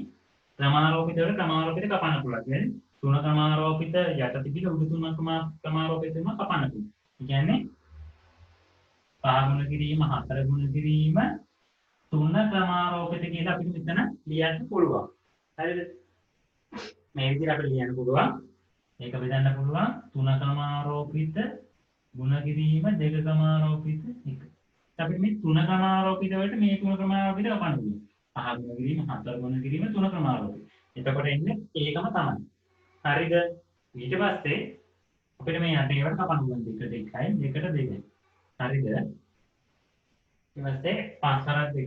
A: ක්‍රමාරෝපිත වල ක්‍රමාරෝපිත කපන්න පුළුවන් කියන්නේ තුන ක්‍රමාරෝපිත යට තිබිලා උඩ තුන ක්‍රමාරෝපිතම කපන්න පුළුවන්. ඒ කියන්නේ පහ ගුණ කිරීම හතර ගුණ කිරීම තුන ක්‍රමාරෝපිත කියලා අපිට මෙතන ලියන්න පුළුවන්. හරිද? මේ විදිහට අපිට ලියන්න පුළුවන්. මේක බෙදන්න පුළුවන් තුන ක්‍රමාරෝපිත ගුණ කිරීම දෙක ක්‍රමාරෝපිත එක. අපිට මේ තුන ක්‍රමාරෝපිත වලට මේ තුන ක්‍රමාරෝපිත කපන්න පුළුවන්. පහ ගුණ කිරීම හතර ගුණ කිරීම තුන ක්‍රමාරෝපිත. එතකොට එන්නේ ඒකම තමයි. හරිද? ඊට පස්සේ අපිට මේ යට ඒවට කපන්න පුළුවන් දෙකට 1යි දෙකට 2යි. හරිද? ඊට පස්සේ 5 කරත් 2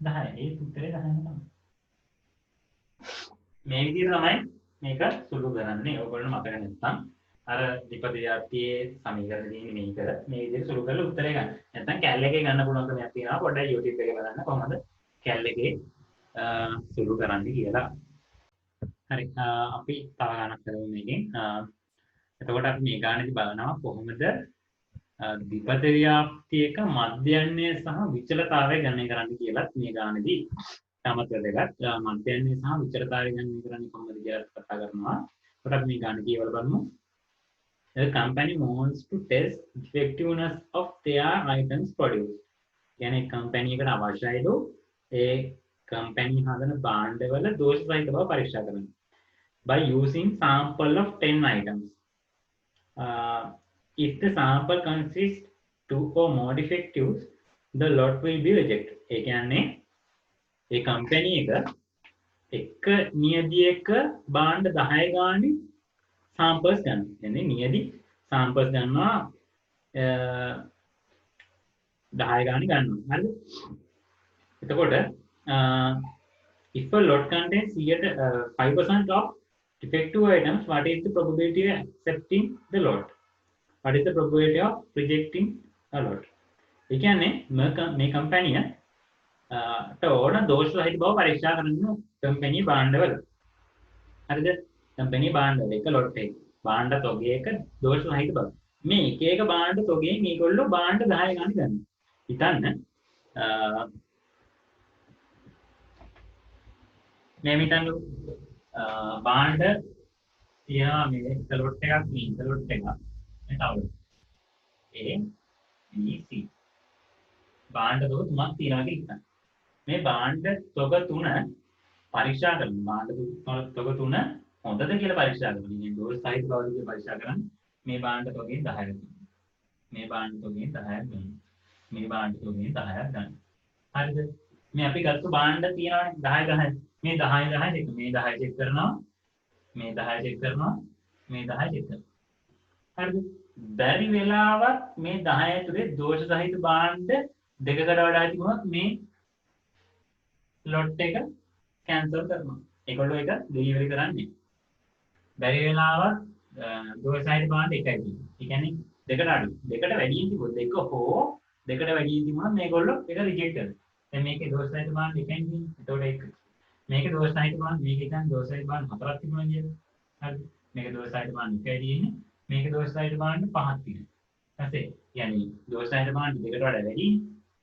A: 10යි. ඒ උත්තරේ 10ම තමයි. මේ විදිහට තමයි මේක සුළු කරන්නේ. ඔයගොල්ලෝ මතක නැත්නම් අර විපර්යාප්තියේ සමීකරණ තියෙන්නේ මේක. මේ විදිහට සුළු කරලා උත්තරේ ගන්න. නැත්නම් කැල් එකේ ගන්න පුළුවන් ක්‍රමයක් තියෙනවා. පොඩ්ඩක් YouTube එකේ බලන්න කොහොමද කැල් එකේ සුළු කරන්නේ කියලා. හරි අපි තව ගණක් කරමු මේකෙන්. එතකොට අපි මේ ගානේදී බලනවා කොහොමද විපර්යාප්තියක මධ්‍යයන්‍ය සහ විචලතාවය ගණනය කරන්න කියලා මේ ගානේදී තාමත් වැදගත්. මධ්‍යන්නේ සහ විචාරකාරී ගණනය කරන්නේ කොහොමද කියලා කතා කරනවා. කොට අපි මේ ගණන කීවල බලමු. The company wants to test effectiveness of their items produced. කියන්නේ කම්පැනි එකට අවශ්‍යයිද ඒ කම්පැනි හදන භාණ්ඩවල දෝෂ සහිත බව පරීක්ෂා කරන්න. By using sample of 10 items. If the sample consists 2 or more defectives, the lot will be rejected. ඒ කියන්නේ ඒ කම්පැනි එක නියදියක භාණ්ඩ 10 ගානේ samples ගන්න. කියන්නේ නියදි samples ගන්නවා 10 ගානේ ගන්නවා. හරිද? එතකොට if a lot contains 5% of defective items, what is the probability of accepting the lot? What is the probability of rejecting a lot? ඒ කියන්නේ මේ කම්පැනිය ඕන දෝෂ සහිත බව පරීක්ෂා කරන්න කම්පැනි භාණ්ඩවල. හරිද? කම්පැනි භාණ්ඩවල එක ලොට් එක භාණ්ඩ තොගයක දෝෂ සහිත බව. මේ එක එක භාණ්ඩ තොගයෙන් මේගොල්ලෝ භාණ්ඩ 10 ගන්න ගන්නවා. හිතන්න මේ හිතන්න භාණ්ඩ තියනවා මේ එක ලොට් එකක් මේ එක ලොට් එකක් මේ තව A B C භාණ්ඩ තොග තුනක් තියනවා කියලා හිතන්න. මේ භාණ්ඩ තොග තුන පරීක්ෂා කරනවා. භාණ්ඩ තොග තුන හොඳද කියලා පරීක්ෂා කරනවා. මේ දෝෂ සහිත බවද කියලා පරීක්ෂා කරන්නේ. මේ භාණ්ඩ තොගෙන් 10ක් ගන්න. මේ භාණ්ඩ තොගෙන් 10ක් ගන්න. මේ භාණ්ඩ තොගෙන් 10ක් ගන්න. හරිද? මේ අපි ගත්ත භාණ්ඩ තියෙනවානේ 10 10. මේ 10 10 දෙක මේ 10 චෙක් කරනවා. මේ 10 චෙක් කරනවා. මේ 10 චෙක් කරනවා. හරිද? බැරි වෙලාවත් මේ 10 ඇතුලේ දෝෂ සහිත භාණ්ඩ දෙකකට වඩා තිබුණොත් මේ ලොට් එක කැන්සල් කරනවා. ඒගොල්ලෝ ඒක ඩෙලිවරි කරන්නේ. බැරි වෙලාවත් දෝෂ සහිත භාණ්ඩ එකයි තියෙන්නේ. ඒ කියන්නේ දෙකට අඩු. දෙකට වැඩියෙන් තිබුණොත් එක හෝ දෙකට වැඩියෙන් තිබුණොත් මේගොල්ලෝ ඒක රිජෙක්ට් කරනවා. දැන් මේකේ දෝෂ සහිත භාණ්ඩ එකයි තියෙන්නේ. ඒතකොට ඒක මේකේ දෝෂ සහිත භාණ්ඩ මේකේ කියන්නේ දෝෂ සහිත භාණ්ඩ හතරක් තිබුණා කියන්නේ. හරිද? මේකේ දෝෂ සහිත භාණ්ඩ එකයි තියෙන්නේ. මේකේ දෝෂ සහිත භාණ්ඩ පහක් තියෙනවා. හරිද? يعني දෝෂ සහිත භාණ්ඩ දෙකට වඩා වැඩි.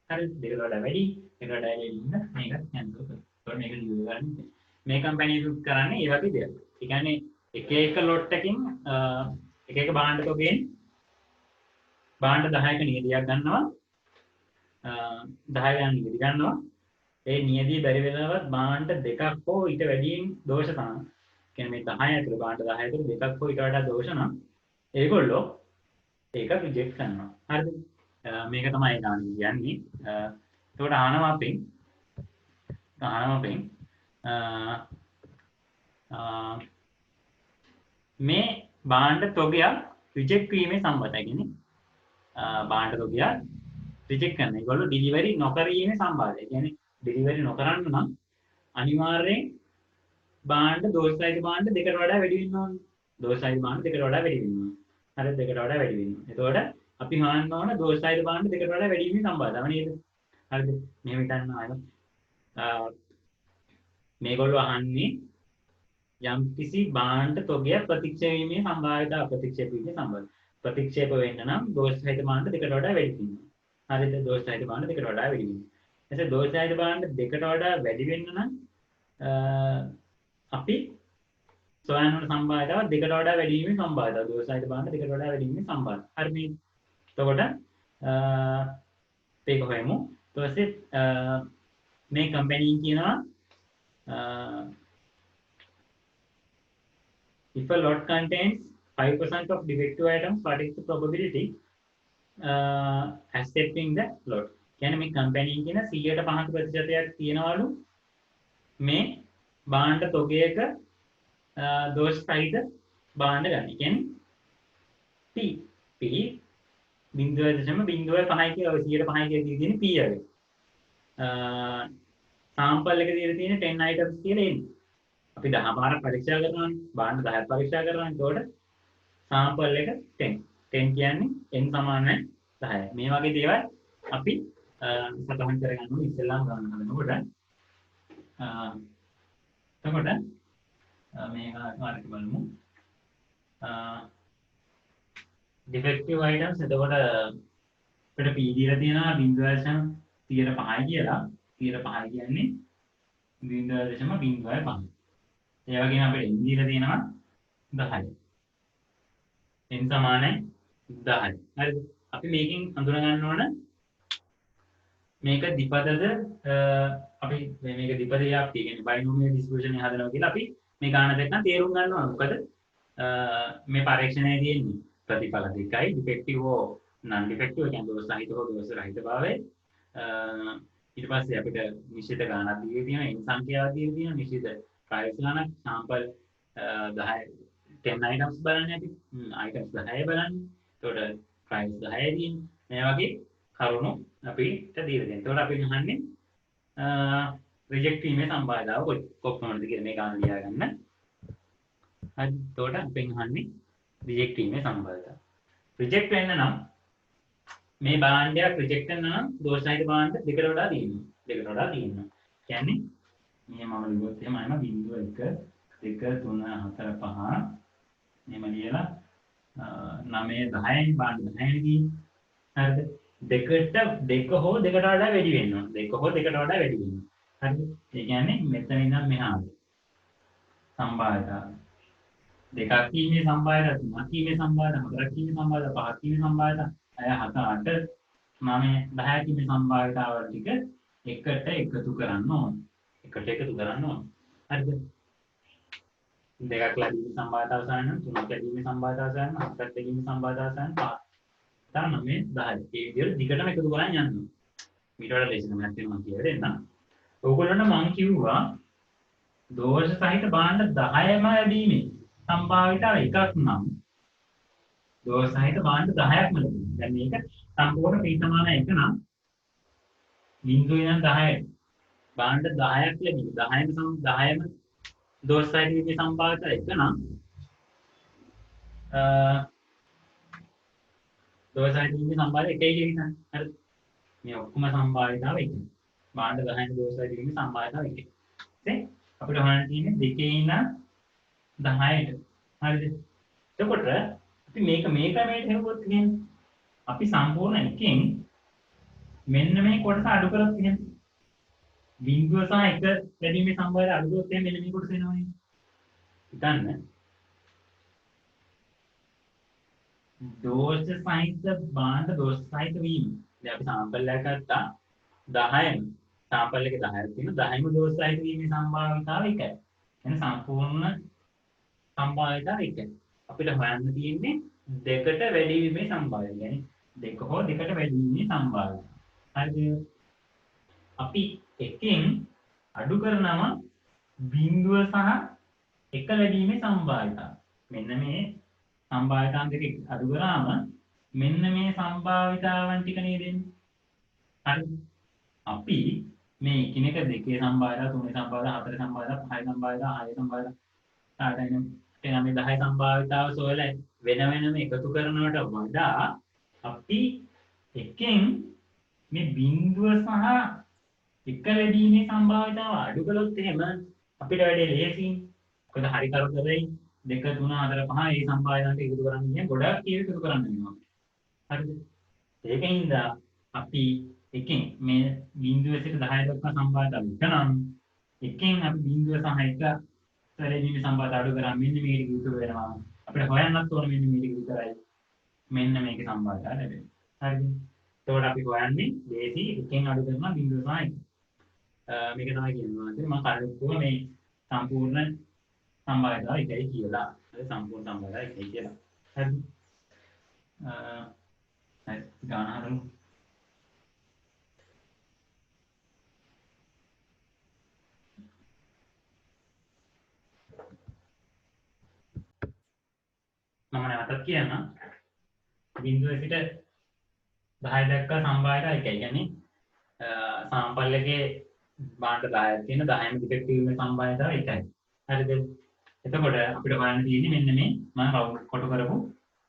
A: හරිද? දෙකට වඩා වැඩි. දෙකට වඩා වැඩි ඉන්න මේක කැන්සල් කරනවා. ඒතකොට මේක ලියව ගන්න. මේ කම්පැනි එක කරන්නේ ඒ වගේ දෙයක්. ඒ කියන්නේ එක එක ලොට් එකකින් එක එක භාණ්ඩ තොගෙන් භාණ්ඩ 10ක නියදියක් ගන්නවා. 10 ගන්න නියදි ගන්නවා. ඒ නියදිය බැරි වෙලාවත් භාණ්ඩ දෙකක් හෝ ඊට වැඩියෙන් දෝෂ තමයි. කියන්නේ මේ 10 ඇතුළේ භාණ්ඩ 10 ඇතුළේ දෙකක් හෝ ඊට වඩා දෝෂ නම් ඒගොල්ලෝ ඒක රිජෙක්ට් කරනවා. හරිද? මේක තමයි ගන්න කියන්නේ. ඒකට අහනවා අපෙන් මේ භාණ්ඩ තොගයක් රිජෙක්ට් වීමේ සම්බන්ධයි. කියන්නේ භාණ්ඩ තොගයක් රිජෙක්ට් කරන. ඒගොල්ලෝ ඩෙලිවරි නොකරීමේ සම්බන්ධයි. කියන්නේ ඩෙලිවරි නොකරන්න නම් අනිවාර්යෙන් භාණ්ඩ දෝෂ සහිත භාණ්ඩ දෙකට වඩා වැඩි වෙන්න ඕනේ. දෝෂ සහිත භාණ්ඩ දෙකට වඩා වැඩි වෙන්න ඕනේ. හරිද? දෙකට වඩා වැඩි වෙන්න. එතකොට අපි හොයන්න ඕන දෝෂ සහිත භාණ්ඩ දෙකට වඩා වැඩි වීමේ සම්බන්ධතාව නේද? හරිද? මෙහෙම හිතන්න ආයෙත් මේගොල්ලෝ අහන්නේ යම් කිසි භාණ්ඩ තොගයක් ප්‍රතික්ෂේප වීමේ සම්භාවිතාව ප්‍රතික්ෂේප වීමේ සම්බන්ධ. ප්‍රතික්ෂේප වෙන්න නම් දෝෂ සහිත භාණ්ඩ දෙකට වඩා වැඩි වෙන්න. හරිද? දෝෂ සහිත භාණ්ඩ දෙකට වඩා වැඩි වෙන්න. එතකොට දෝෂ සහිත භාණ්ඩ දෙකට වඩා වැඩි වෙන්න නම් අපි සොයන සම්භාවිතාව දෙකට වඩා වැඩි වීමේ සම්භාවිතාව. දෝෂ සහිත භාණ්ඩ දෙකට වඩා වැඩි වීමේ සම්භාවිතාව. හරි මේ. එතකොට මේක හොයමු. ඊට පස්සේ මේ කම්පැනි කියනවා if a lot contains 5% of defective items, what is the probability accepting the lot? කියන්නේ මේ කම්පැනි කියන 100ට 5% තියනවලු මේ භාණ්ඩ තොගයක දෝෂ සහිත භාණ්ඩ ගන්න. කියන්නේ P 0.05 කියලා 100ට 5 කියලා තියෙන්නේ P එක. සාම්පල් එක දිහා තියෙන 10 items කියලා එන්නේ. අපි 10 පාරක් පරීක්ෂා කරනවානේ. භාණ්ඩ 10ක් පරීක්ෂා කරනවා. ඒකෝට සාම්පල් එක 10. 10 කියන්නේ n සමානයි 10යි. මේ වගේ දේවල් අපි සතහන් කරගන්න ඕනේ ඉස්සෙල්ලාම ගන්න හදනකොට. එතකොට මේක මාර්ග බලමු. defective items එතකොට අපිට P දීලා තියෙනවා 0.05 කියලා. 0.5 කියන්නේ 0.05. ඒ වගේම අපිට n දීලා තියෙනවා 10. n සමානයි 10. හරිද? අපි මේකෙන් හඳුනා ගන්න ඕන මේක දෙපදද අපි මේක දෙපදයක් කියන්නේ බයිනෝමියල් ඩිස්ට්‍රිබියුෂන් එක හදනවා කියලා අපි මේ ගාන දෙක තේරුම් ගන්න ඕන. මොකද මේ පරීක්ෂණයේ තියෙන්නේ ප්‍රතිඵල දෙකයි ඩිෆෙක්ටිව් හෝ නන් ඩිෆෙක්ටිව් කියන්නේ දෝෂ සහිත හෝ දෝෂ රහිත භාවය. ඊට පස්සේ අපිට නිශ්චිත ගාණක් දීලා තියෙනවා n සංඛ්‍යාවක් දීලා තියෙනවා නිශ්චිත ප්‍රායෝගික ගාණක් සාම්පල් 10 10 items බලන්නේ අපි items 10 බලන්නේ. එතකොට price 10 තියෙන්නේ. මේ වගේ කරුණු අපිට දීලා තියෙනවා. එතකොට අපි අහන්නේ රිජෙක්ට් වීමේ සම්භාවිතාව කොපමණද කියලා මේ ගාන ලියා ගන්න. හරි. එතකොට අපෙන් අහන්නේ රිජෙක්ට් වීමේ සම්භාවිතාව. රිජෙක්ට් වෙන්න නම් මේ භාණ්ඩයක් රිජෙක්ට් වෙන්න නම් දෝෂ සහිත භාණ්ඩ දෙකට වඩා තියෙනවා. දෙකට වඩා තියෙනවා. කියන්නේ මේ මම ලියුවොත් එහෙම අයම 0 1 2 3 4 5 මෙහෙම ලියලා 9 10 භාණ්ඩ 10 දී හරිද? දෙකට දෙක හෝ දෙකට වඩා වැඩි වෙනවා. දෙක හෝ දෙකට වඩා වැඩි වෙනවා. හරිද? ඒ කියන්නේ මෙතන ඉඳන් මෙහාට සම්භාවිතාව. දෙකක් කීමේ සම්භාවිතාව, තුනක් කීමේ සම්භාවිතාව, හතරක් කීමේ සම්භාවිතාව, පහක් කීමේ සම්භාවිතාව, 6 7 8 9 10 කීමේ සම්භාවිතාව ටික එකට එකතු කරන්න ඕන. එකට එකතු කරන්න ඕන. හරිද? දෙකක් ලැබීමේ සම්භාවිතාව සායන, තුනක් ලැබීමේ සම්භාවිතාව සායන, හතරක් ලැබීමේ සම්භාවිතාව සායන, පහ 9 10. ඒ විදිහට දිගටම එකතු කරන් යන්න. ඊට වඩා ලේසි නමක් තියෙනවා කියලා දෙන්න. ඕගොල්ලන්ට මම කිව්වා දෝෂ සහිත භාණ්ඩ 10ම ලැබීමේ සම්භාවිතාව එකක් නම් දෝෂ සහිත භාණ්ඩ 10ක්ම ලැබෙනවා. දැන් මේක සම්පූර්ණ p සමාන 1 නම් 0 ඉඳන් 10 භාණ්ඩ 10ක් ලැබෙනවා. 10ම දෝෂ සහිත වීමේ සම්භාවිතාව 1 නම් දෝෂ සහිත වීමේ සම්භාවිතාව 1යි කියන හරි. මේ ඔක්කොම සම්භාවිතාව 1. භාණ්ඩ 10ක දෝෂ සහිත වීමේ සම්භාවිතාව 1. ඉතින් අපිට හොයන්න තියෙන්නේ 2 ඉඳන් 10ට. හරිද? එතකොට අපි මේක මේ ක්‍රමයට හෙව්වොත් කියන්නේ අපි සම්පූර්ණ එකෙන් මෙන්න මේ කොටස අඩු කරලා කියන්නේ 0 සහ 1 ලැබීමේ සම්භාවිතාව අඩු කරොත් මෙන්න මේ කොටස එනවා නේ. හිතන්න. දෝෂ සහිත භාණ්ඩ දෝෂ සහිත වීම. දැන් අපි සාම්පල් එකක් ගත්තා 10න් සාම්පල් එකේ 10ක් තියෙනවා 10ම දෝෂ සහිත වීමේ සම්භාවිතාව 1යි. එහෙනම් සම්පූර්ණ සම්භාවිතාව 1යි. අපිට හොයන්න තියෙන්නේ දෙකට වැඩි වීමේ සම්භාවිතාව. يعني දෙක හෝ දෙකට වැඩි වීමේ සම්භාවිතාව. හරිද? අපි එකෙන් අඩු කරනවා 0 සහ 1 ලැබීමේ සම්භාවිතාව. මෙන්න මේ සම්භාවිතාන් දෙක අඩු කරාම මෙන්න මේ සම්භාවිතාවන් ටික නේද එන්නේ. හරිද? අපි මේ එකිනෙක දෙකේ සම්භාවිතාව, තුනේ සම්භාවිතාව, හතරේ සම්භාවිතාව, පහේ සම්භාවිතාව, හයේ සම්භාවිතාව, ආයෙත් එනම් මේ 10 සම්භාවිතාව සොයලා වෙන වෙනම එකතු කරනවට වඩා අපි එකෙන් මේ 0 සහ 1 ලැබීමේ සම්භාවිතාව අඩු කළොත් එහෙම අපිට වැඩේ ලේසියි. මොකද හරි කරදරයි 2 3 4 5 මේ සම්භාවිතාවට එකතු කරන්න කියන්නේ ගොඩක් කීව එකතු කරන්න වෙනවා. හරිද? ඒකින්ද අපි එකෙන් මේ 0 සිට 10 දක්වා සම්භාවිතාව විකනම් එකෙන් අපි 0 සහ 1 ලැබීමේ සම්භාවිතාව අඩු කරා මෙන්න මේක විතර වෙනවා. අපිට හොයන්නත් ඕන මෙන්න මේක විතරයි. මෙන්න මේකේ සම්භාවිතාව ලැබෙනවා. හරිද? එතකොට අපි හොයන්නේ ලේසි එකෙන් අඩු කරනවා 0 සහ 1. මේක තමයි කියනවා. ඉතින් මම කලින් මේ සම්පූර්ණ සම්භාවිතාව 1යි කියලා. හරි සම්පූර්ණ සම්භාවිතාව 1යි කියලා. හරිද? හරි ගාන හදමු. මම නැවතත් කියන්න 0 සිට 10 දක්වා සම්භාවිතාව 1යි. කියන්නේ සාම්පල් එකේ භාණ්ඩ 10ක් තියෙන 10ම ඩිෆෙක්ටිව් වීමේ සම්භාවිතාව 1යි. හරිද? එතකොට අපිට හොයන්න තියෙන්නේ මෙන්න මේ මම රවුන්ඩ් කොටු කරපු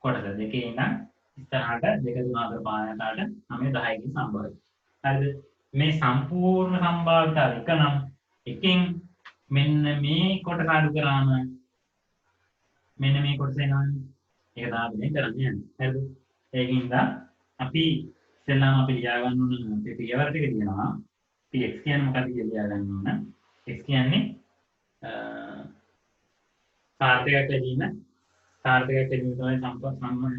A: කොටස. දෙකේ ඉඳන් ඉස්සරහට 2 3 4 5 6 9 10 කින් සම්භාවිතාව. හරිද? මේ සම්පූර්ණ සම්භාවිතාව 1 නම් එකෙන් මෙන්න මේ කොටස අඩු කරාම මෙන්න මේ කොටස එනවනේ. ඒක තමයි කරන්නේ. හරිද? ඒකින්ද අපි ඉස්සෙල්ලාම අපි ලියා ගන්න ඕන අපේ පියවර ටික තියෙනවා. px කියන්නේ මොකක්ද කියලා ලියා ගන්න ඕන. x කියන්නේ සාර්ථකයක් ලැබීම තමයි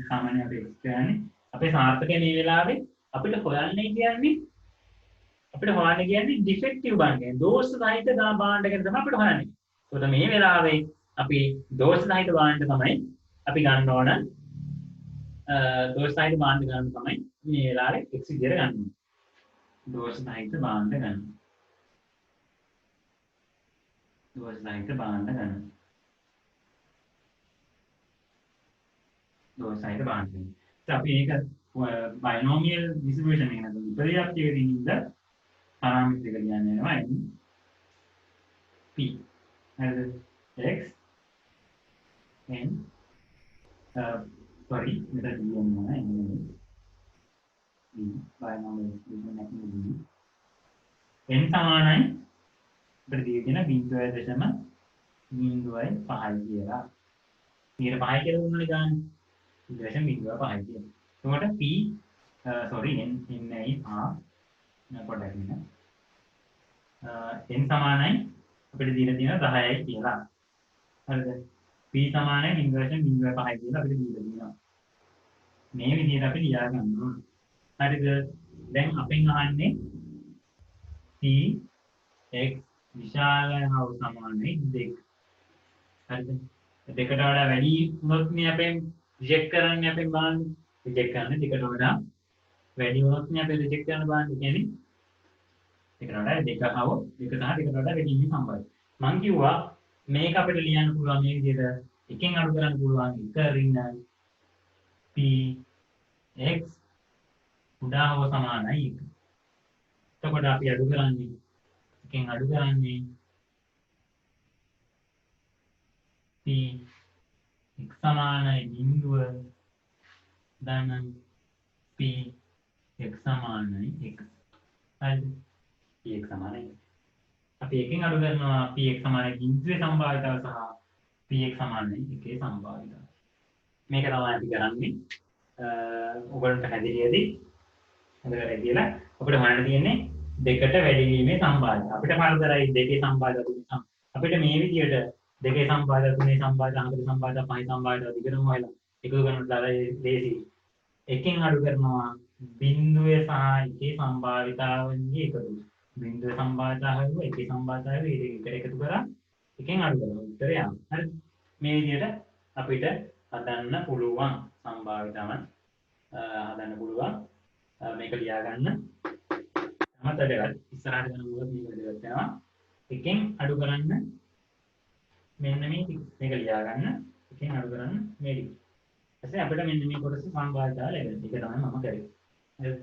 A: සාමාන්‍ය අපි x කියන්නේ. අපේ සාර්ථකය මේ වෙලාවේ අපිට හොයන්න කියන්නේ ඩිෆෙක්ටිව් බාණ්ඩය. දෝෂ සහිත බාණ්ඩයකට තමයි අපිට හොයන්නේ. ඒකට මේ වෙලාවේ අපි දෝෂ සහිත බාණ්ඩ තමයි අපි ගන්න ඕන. දෝෂ සහිත බාණ්ඩ ගන්න තමයි මේ වෙලාවේ x විදියට ගන්න. දෝෂ සහිත බාණ්ඩ ගන්න. දෝෂ සහිත බාණ්ඩ ගන්න. දෝෂ සහිත බාණ්ඩ. අපි මේක බයිනෝමියල් ඩිස්ට්‍රිබියුෂන් එක නේද? විපර්යාප්තියක දිනින්ද පාරාමීටර එක කියන්නේ නේද? p. හරිද? x n sorry මෙතන කියනවා එන්නේ. බයිනෝමියල් ඩිස්ට්‍රිබියුෂන් එකක් නෙවෙයි. n සමානයි අපිට දීගෙන 0.05 කියලා. 0.5 කියලා දුන්නා ගන්න. 0.05 කියලා. එතකොට p sorry n ඉන්නේ පොඩ්ඩක් ඉන්න. n සමානයි අපිට දීලා තියෙන 10යි කියලා. හරිද? p සමානයි 0.05 කියලා අපිට දීලා තියෙනවා. මේ විදිහට අපි ලියා ගන්න ඕන. හරිද? දැන් අපෙන් අහන්නේ p x විශාල හා සමානයි 2. හරිද? දෙකට වඩා වැඩි වුණොත් මේ අපෙන් රිජෙක්ට් කරන්නේ අපෙන් බාන්න. රිජෙක්ට් කරන්නේ දෙකට වඩා වැඩි වුණොත් මේ අපෙන් රිජෙක්ට් කරන බාන්න. කියන්නේ දෙකට වඩා දෙක හව දෙක සහ දෙකට වඩා වැඩි වීම සම්බන්ධයි. මම කිව්වා මේක අපිට ලියන්න පුළුවන් මේ විදිහට එකෙන් අඩු කරන්න පුළුවන් එක ඍණ p x උඩා හව සමානයි 1. එතකොට අපි අඩු කරන්නේ එකෙන් අඩු කරන්නේ p x සමානයි 0 ධන p x සමානයි 1. හරිද? p x සමානයි 1. අපි එකෙන් අඩු කරනවා p x සමානයි 0 සම්භාවිතාව සහ p x සමානයි 1 සම්භාවිතාව. මේක තමයි අපි කරන්නේ. ඔයගොල්ලන්ට හැදිරියදී හොඳට කියලා අපිට හොයන්න තියෙන්නේ දෙකට වැඩි වීමේ සම්භාවිතාව. අපිට කරදරයි දෙකේ සම්භාවිතාව. අපිට මේ විදියට දෙකේ සම්භාවිතාව, තුනේ සම්භාවිතාව, හතරේ සම්භාවිතාව, පහේ සම්භාවිතාව දිගටම හොයලා එකතු කරනකොට ලේසි. එකෙන් අඩු කරනවා බිඳුවේ සහ එකේ සම්භාවිතාවන්ගේ එකතු. බිඳුවේ සම්භාවිතාව හරිය එකේ සම්භාවිතාව මේ දෙක එකතු කරා එකෙන් අඩු කරනවා. උත්තරය යනවා. හරි. මේ විදියට අපිට හදන්න පුළුවන් සම්භාවිතාවන් හදන්න පුළුවන්. මේක ලියා ගන්න. තමයි වැඩ. ඉස්සරහට යනකොට මේක වැඩ වෙනවා. එකෙන් අඩු කරන්න මෙන්න මේ ටික. මේක ලියා ගන්න. එකෙන් අඩු කරන්න මේ ටික. ඊපස්සේ අපිට මෙන්න මේ කොටස සම්භාවිතාව ලැබෙනවා. ඒක තමයි මම කරේ. හරිද?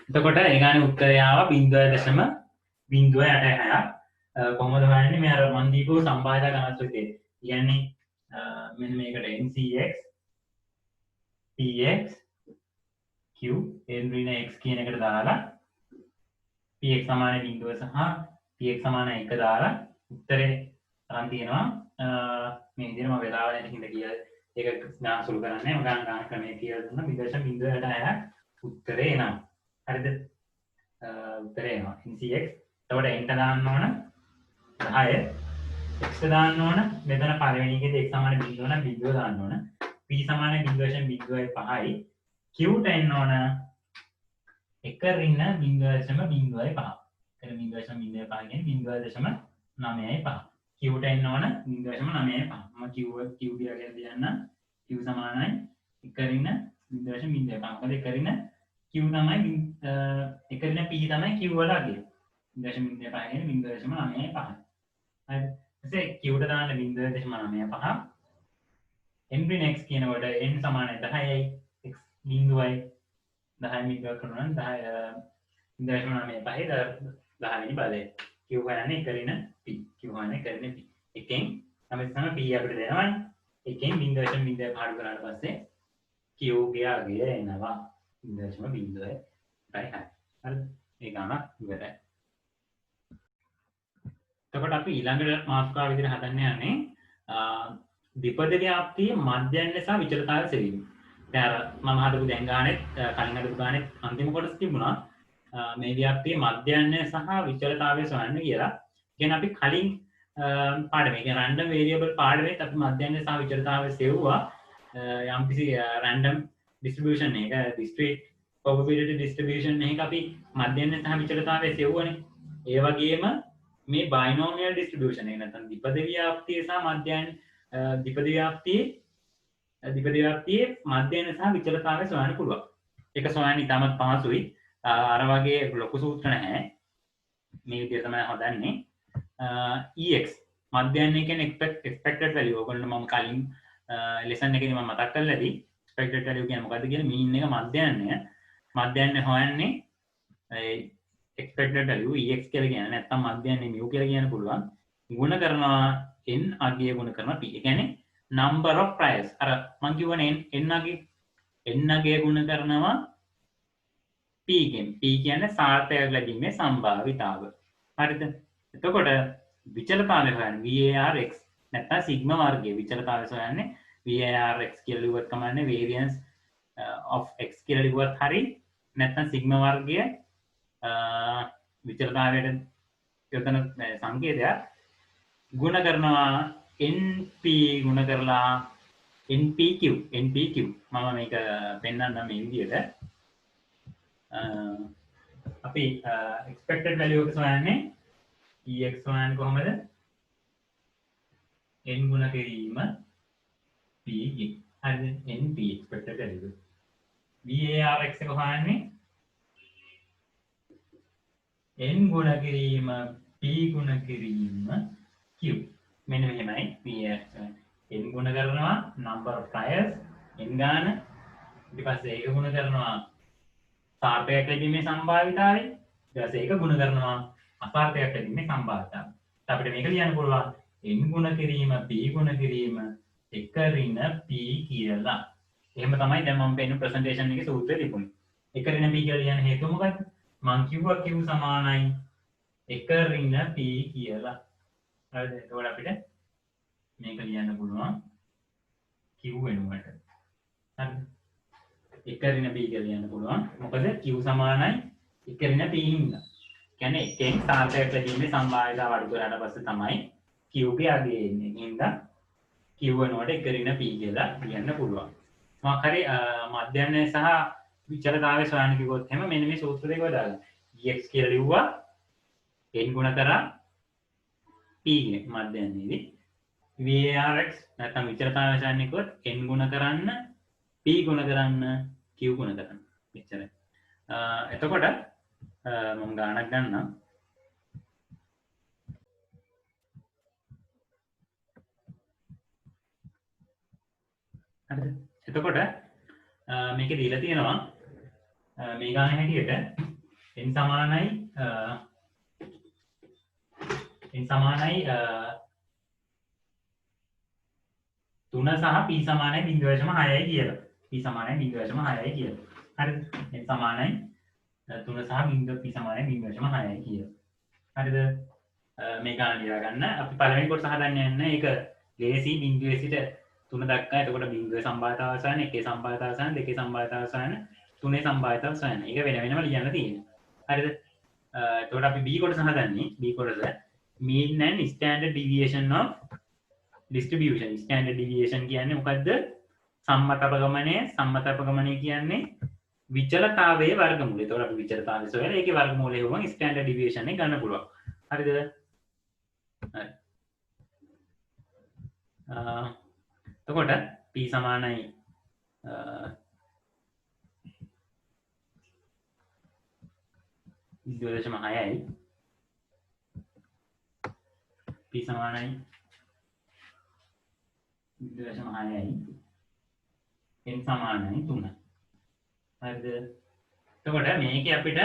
A: එතකොට ඒ ගානේ උත්තරය ආවා 0.086. කොහොමද හොයන්නේ? මේ අර මන් දීපු සම්භාවිතා ඝනත්වයේ. කියන්නේ මෙන්න මේකට ncx px q n ඍණ x කියන එකට දාලා px සමාන 0 සහ px සමාන 1 දාලා උත්තරේ අරන් තියෙනවා. මේ විදිහට මම වෙලාව නැති හින්දා කියලා ඒක ගාන සුළු කරන්නේ මම ගාන ක්‍රමයේ කියලා දුන්නා 0.086 උත්තරේ එනවා. හරිද? උත්තරේ එනවා ncx. එතකොට n දාන්න ඕන 10 x දාන්න ඕන මෙතන පළවෙනි එකේදී x සමාන 0 නම් 0 දාන්න ඕන. p සමාන 0.05යි q ට එන්න ඕන 1 ඍණ 0.05. එතන 0.05 කියන්නේ 0.95. q ට එන්න ඕන 0.95. මම q කියලා කියන්න q සමානයි 1 ඍණ 0.05. මොකද 1 ඍණ q තමයි 1 ඍණ p තමයි q වල අගය. 0.05 කියන්නේ 0.95. හරිද? ඊට q ට දාන්න 0.95. n ඍණ x කියනකොට n සමානයි 10යි x බිඳුවයි 10 මිලිමීටර කරනවා නම් 0.95 10 වෙනි බලය. q හොයන්නේ 1 ඍණ p. q හොයන්නේ 1 ඍණ p. එකෙන් තමයි p අපිට දෙනවනේ. එකෙන් 0.05 අඩු කරාට පස්සේ q ගේ අගය එනවා 0.05. හරිද? මේ ගාන ඉවරයි. එතකොට අපි ඊළඟට මාතෘකාව විදිහට හදන්න යන්නේ විපද ව්‍යාප්තියේ මධ්‍යයන් සහ විචලතාවය සෙවීම. දැන් අර මම හදපු දැන් ගානෙත් කලින් හදපු ගානෙත් අන්තිම කොටස තිබුණා. මේ ව්‍යාප්තියේ මධ්‍යයන්‍ය සහ විචලතාවය සොයන්න කියලා. කියන්නේ අපි කලින් පාඩමේ කියන්නේ රැන්ඩම් වේරියබල් පාඩමේ අපි මධ්‍යයන්‍ය සහ විචලතාවය සෙව්වා යම්කිසි රැන්ඩම් ඩිස්ට්‍රිබියුෂන් එක discrete probability distribution එකක අපි මධ්‍යයන්‍ය සහ විචලතාවය සෙව්වනේ. ඒ වගේම මේ binomial distribution එක නැත්නම් ද්විපද ව්‍යාප්තිය සහ මධ්‍යයන් ද්විපද ව්‍යාප්තියේ මධ්‍යයන්‍ය සහ විචලතාවය සොයන්න පුළුවන්. ඒක සොයන්න ඉතාමත් පහසුයි. අර වගේ ලොකු සූත්‍ර නැහැ. මේ විදිහට තමයි හදන්නේ. EX මධ්‍යයන්‍ය කියන්නේ expected value. ඔයගොල්ලෝ මම කලින් lesson එකේදී මම මතක් කරලා ඇති. expected value කියන්නේ මොකද්ද කියලා mean එක මධ්‍යයන්‍ය හොයන්නේ expected value EX කියලා කියන්නේ නැත්නම් මධ්‍යයන්‍ය mu කියලා කියන්න පුළුවන්. ගුණ කරනවා n අගය ගුණ කරනවා p. ඒ කියන්නේ number of priors. අර මම කියවනේ n අගය ගුණ කරනවා p ගෙන්. p කියන්නේ සාර්ථකයක් ලැබීමේ සම්භාවිතාව. හරිද? එතකොට විචලතාවය හොයන්නේ VARX නැත්නම් සිග්මා වර්ගයේ විචලතාවය හොයන්නේ VARX කියලා ලියුවත් කමන්නේ variance of x කියලා ලියුවත් හරි නැත්නම් සිග්මා වර්ගය විචලතාවයට යොදන සංකේතයක් ගුණ කරනවා np ගුණ කරලා npq මම මේක පෙන්නන්නම් මේ විදිහට අපි expected value එක සොයන්නේ ex හොයන්නේ කොහමද n ගුණ කිරීම p ගෙන් හරිද np expected value varx එක හොයන්නේ n ගුණ කිරීම p ගුණ කිරීම q මෙන්න මෙහෙමයි varx n ගුණ කරනවා number of priors n ගාන ඊට පස්සේ ඒක ගුණ කරනවා සාර්ථකයක් ලැබීමේ සම්භාවිතාවය ඊට පස්සේ ඒක ගුණ කරනවා අසාර්ථකයක් ලැබීමේ සම්භාවිතාවය අපිට මේක ලියන්න පුළුවන් n ගුණ කිරීම p ගුණ කිරීම 1 ඍණ p කියලා. එහෙම තමයි දැන් මම පෙන්නු ප්‍රසන්ටේෂන් එකේ සූත්‍රය තිබුණේ. 1 ඍණ p කියලා ලියන්න හේතුව මොකක්ද? මං කිව්වා q සමානයි 1 ඍණ p කියලා. හරිද? එතකොට අපිට මේක ලියන්න පුළුවන් q වෙනුවට. හරිද? 1 ඍණ p කියලා ලියන්න පුළුවන්. මොකද q සමානයි 1 ඍණ p හින්දා. කියන්නේ එකෙන් සාර්ථකයක් ලැබීමේ සම්භාවිතාව අඩු කරාට පස්සේ තමයි q ගේ අගය එන්නේ. හින්දා q වෙනුවට 1 ඍණ p කියලා ලියන්න පුළුවන්. මොකක් හරි මධ්‍යයන්‍ය සහ විචලතාවය සොයන්න කිව්වොත් එහෙම මෙන්න මේ සූත්‍ර දෙක දාලා ex කියලා ලිව්වා n ගුණ කරා p ගේ මධ්‍යයන්‍යේදී varx නැත්නම් විචලතාවය සොයන්න කිව්වොත් n ගුණ කරන්න p ගුණ කරන්න q ගුණ කරන්න මෙච්චරයි. එතකොට මම ගානක් ගන්නම්. හරිද? එතකොට මේකේ දීලා තියෙනවා මේ ගාන හැටියට n සමානයි 3 සහ p සමානයි 0.6යි කියලා. p සමානයි 0.6යි කියලා. හරිද? n සමානයි 3 සහ p සමානයි 0.6යි කියලා. හරිද? මේ ගාන ලියා ගන්න. අපි පළවෙනි කොටස හදන්න යන්නේ ඒක ලේසි බිංදුවේ සිට 3 දක්වා. එතකොට බිංදුවේ සම්භාවිතාව සොයන, එකේ සම්භාවිතාව සොයන, දෙකේ සම්භාවිතාව සොයන, තුනේ සම්භාවිතාව සොයන. ඒක වෙන වෙනම ලියන්න තියෙනවා. හරිද? එතකොට අපි b කොටස හදන්නේ. b කොටස mean and standard deviation of distribution. standard deviation කියන්නේ මොකද්ද? සම්මත අපගමනය කියන්නේ විචලතාවයේ වර්ගමූලය. එතකොට අපි විචලතාවය සොයලා ඒකේ වර්ගමූලය හොවම standard deviation එක ගන්න පුළුවන්. හරිද? හරි. එතකොට p සමානයි 0.6යි p සමානයි 0.6යි n සමානයි 3. හරිද? එතකොට මේකේ අපිට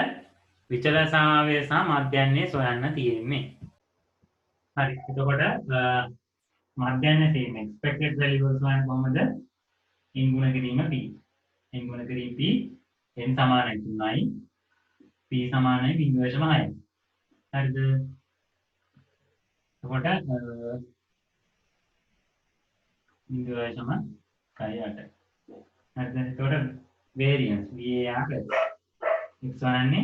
A: විචලතාවය සහ මධ්‍යයන්‍ය සොයන්න තියෙන්නේ. හරි. එතකොට මධ්‍යයන්‍ය තියෙන්නේ expected value සොයන්න කොහොමද? n ගුණ කිරීම p. n ගුණ කිරීම p n සමානයි 3යි p සමානයි 0.6යි. හරිද? එතකොට 0.8. හරිද? එතකොට variance VAR x වන්නේ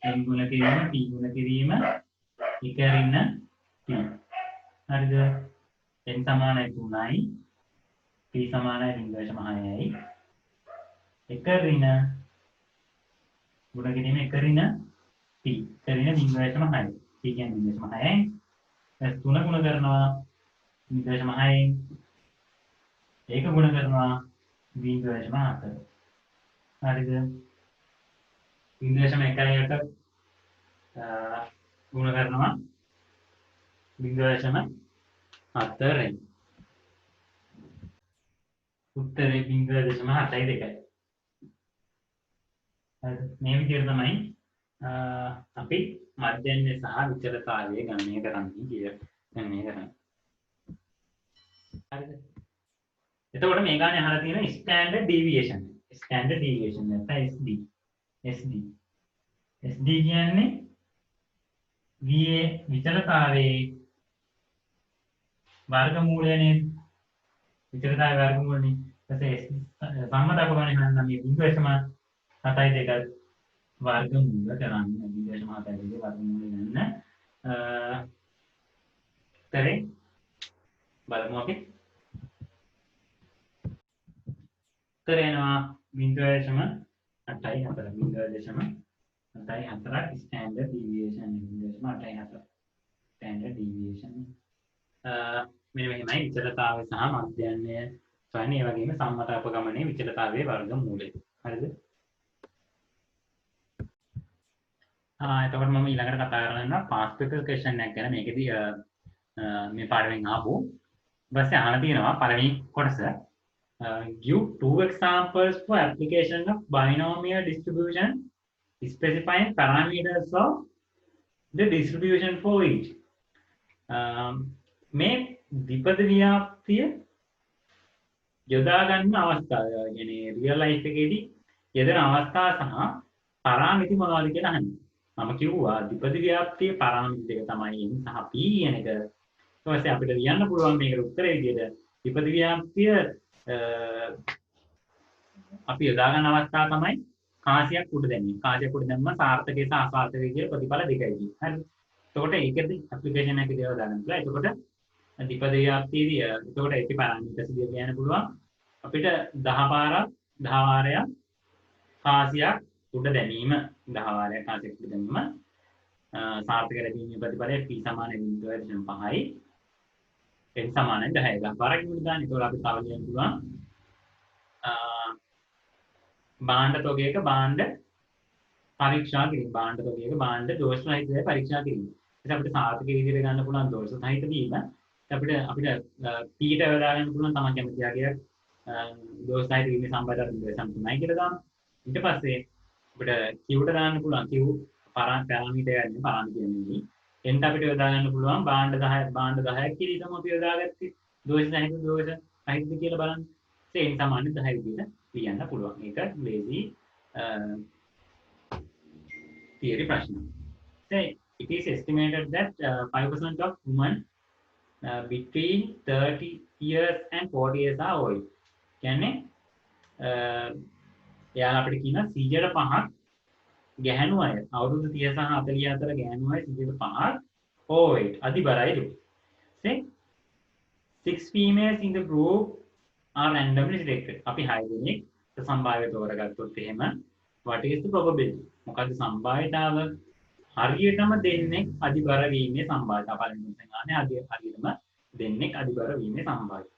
A: n ගුණ කිරීම p ගුණ කිරීම එක ඍණ p. හරිද? n සමානයි 3යි p සමානයි 0.6යි. එක ඍණ ගුණ කිරීම එක ඍණ p. එක ඍණ 0.6යි. p කියන්නේ 0.6යි. දැන් 3 ගුණ කරනවා 0.6යි. ඒක ගුණ කරනවා 0.4. හරිද? 0.1කට ගුණ කරනවා 0.4යි. උත්තරේ 0.72යි. හරිද? මේ විදිහට තමයි අපි මධ්‍යන්‍ය සහ විචලතාවය ගණනය කරන්නේ ගණනය කරන්නේ. හරිද? එතකොට මේ ගානේ අහලා තියෙන ස්ටෑන්ඩඩ් ඩීවියේෂන්. ස්ටෑන්ඩඩ් ඩීවියේෂන් නැත්නම් SD. SD කියන්නේ VA විචලතාවයේ වර්ගමූලයනේ. විචලතාවයේ වර්ගමූලනේ. ඊට සම්මත අපගමනේ නම් මේ 0.72 වර්ගමූල කරන්නේ 0.72 වර්ගමූල ගන්න. තරේ බලමු අපි. කරේනවා 0.84 ස්ටෑන්ඩඩ් ඩීවියේෂන් 0.84 ස්ටෑන්ඩඩ් ඩීවියේෂන්. මෙන්න මෙහෙමයි විචලතාවය සහ මධ්‍යන්‍ය සොයන්නේ. ඒ වගේම සම්මත අපගමනයේ විචලතාවයේ වර්ගමූලය. හරිද? එතකොට මම ඊළඟට කතා කරනවා පාස් පේපර් ක්වෙස්චන් එකක් ගැන. මේකෙදී මේ පාඩමෙන් ආපු ඊපස්සේ අහලා තියෙනවා පළවෙනි කොටස. Give two examples for application of binomial distribution specifying parameters of the distribution for each. මේ විපද ව්‍යාප්තිය යොදා ගන්න අවස්ථාව කියන්නේ රියල් ලයිෆ් එකේදී යෙදෙන අවස්ථා සහ පාරාමිති මොනවද කියලා අහන්නේ. මම කිව්වා විපද ව්‍යාප්තියේ පාරාමිති දෙක තමයි n සහ p කියන එක. ඊට පස්සේ අපිට ලියන්න පුළුවන් මේකට උත්තරේ විදිහට විපද ව්‍යාප්තිය අපි යොදා ගන්න අවස්ථාව තමයි කාසියක් උඩ දැමීම. කාසියක් උඩ දැම්ම සාර්ථකයේ සහ අසාර්ථකයේ කියලා ප්‍රතිඵල දෙකයි තියෙන්නේ. හරිද? එතකොට ඒකෙදි ඇප්ලිකේෂන් එකේ දේවල් දාගන්න පුළුවන්. එතකොට විපද ව්‍යාප්තියේදී එතකොට ඒකේ පාරාමීටර්ස් දිහා කියන්න පුළුවන්. අපිට 10 වාරයක් කාසියක් උඩ දැමීම 10 වාරයක් කාසියක් උඩ දැමීම සාර්ථක ලැබීමේ ප්‍රතිඵලය p සමාන 0.5යි n සමාන 10යි. 10 වාරයක් උඩ දාන්න. ඒතකොට අපි තව කියන්න පුළුවන් භාණ්ඩ තොගයක භාණ්ඩ පරීක්ෂා කිරීම. භාණ්ඩ තොගයක භාණ්ඩ දෝෂ සහිතව පරීක්ෂා කිරීම. ඒක අපිට සාර්ථක විදිහට ගන්න පුළුවන් දෝෂ සහිත වීම. අපිට p ට යොදා ගන්න පුළුවන් තමයි කැමති ආකාරයක් දෝෂ සහිත වීමේ සම්බන්ධතාවය 0.3යි කියලා දාන්න. ඊට පස්සේ අපිට q ට දාන්න පුළුවන් q පාරාමීටර් යන්නේ පාරාමීටර් නෙමෙයි. n ට අපිට යොදා ගන්න පුළුවන් භාණ්ඩ 10ක් කිරීම අපි යොදාගත්තේ දෝෂ සහිතද කියලා බලන්න. ඒ n සමාන 10 විදිහට ලියන්න පුළුවන්. ඒක ලේසි theory ප්‍රශ්න. Say it is estimated that 5% of women between 30 years and 40 years are overweight. කියන්නේ එයාලා අපිට කියන 105ක් ගැහැණු අය අවුරුදු 30 සහ 40 අතර ගැහැණු අය 105ක් overweight අධිබරයිලු. Say 6 females in the group are randomly selected. අපි 6 දෙනෙක් සම්භාව්‍ය තෝරගත්තොත් එහෙම what is the probability? මොකද්ද සම්භාව්‍යතාව? හරියටම දෙන්නෙක් අධිබර වීමේ සම්භාව්‍යතාව. පළවෙනි කොටසෙන් අහන්නේ හරියටම දෙන්නෙක් අධිබර වීමේ සම්භාව්‍යතාව.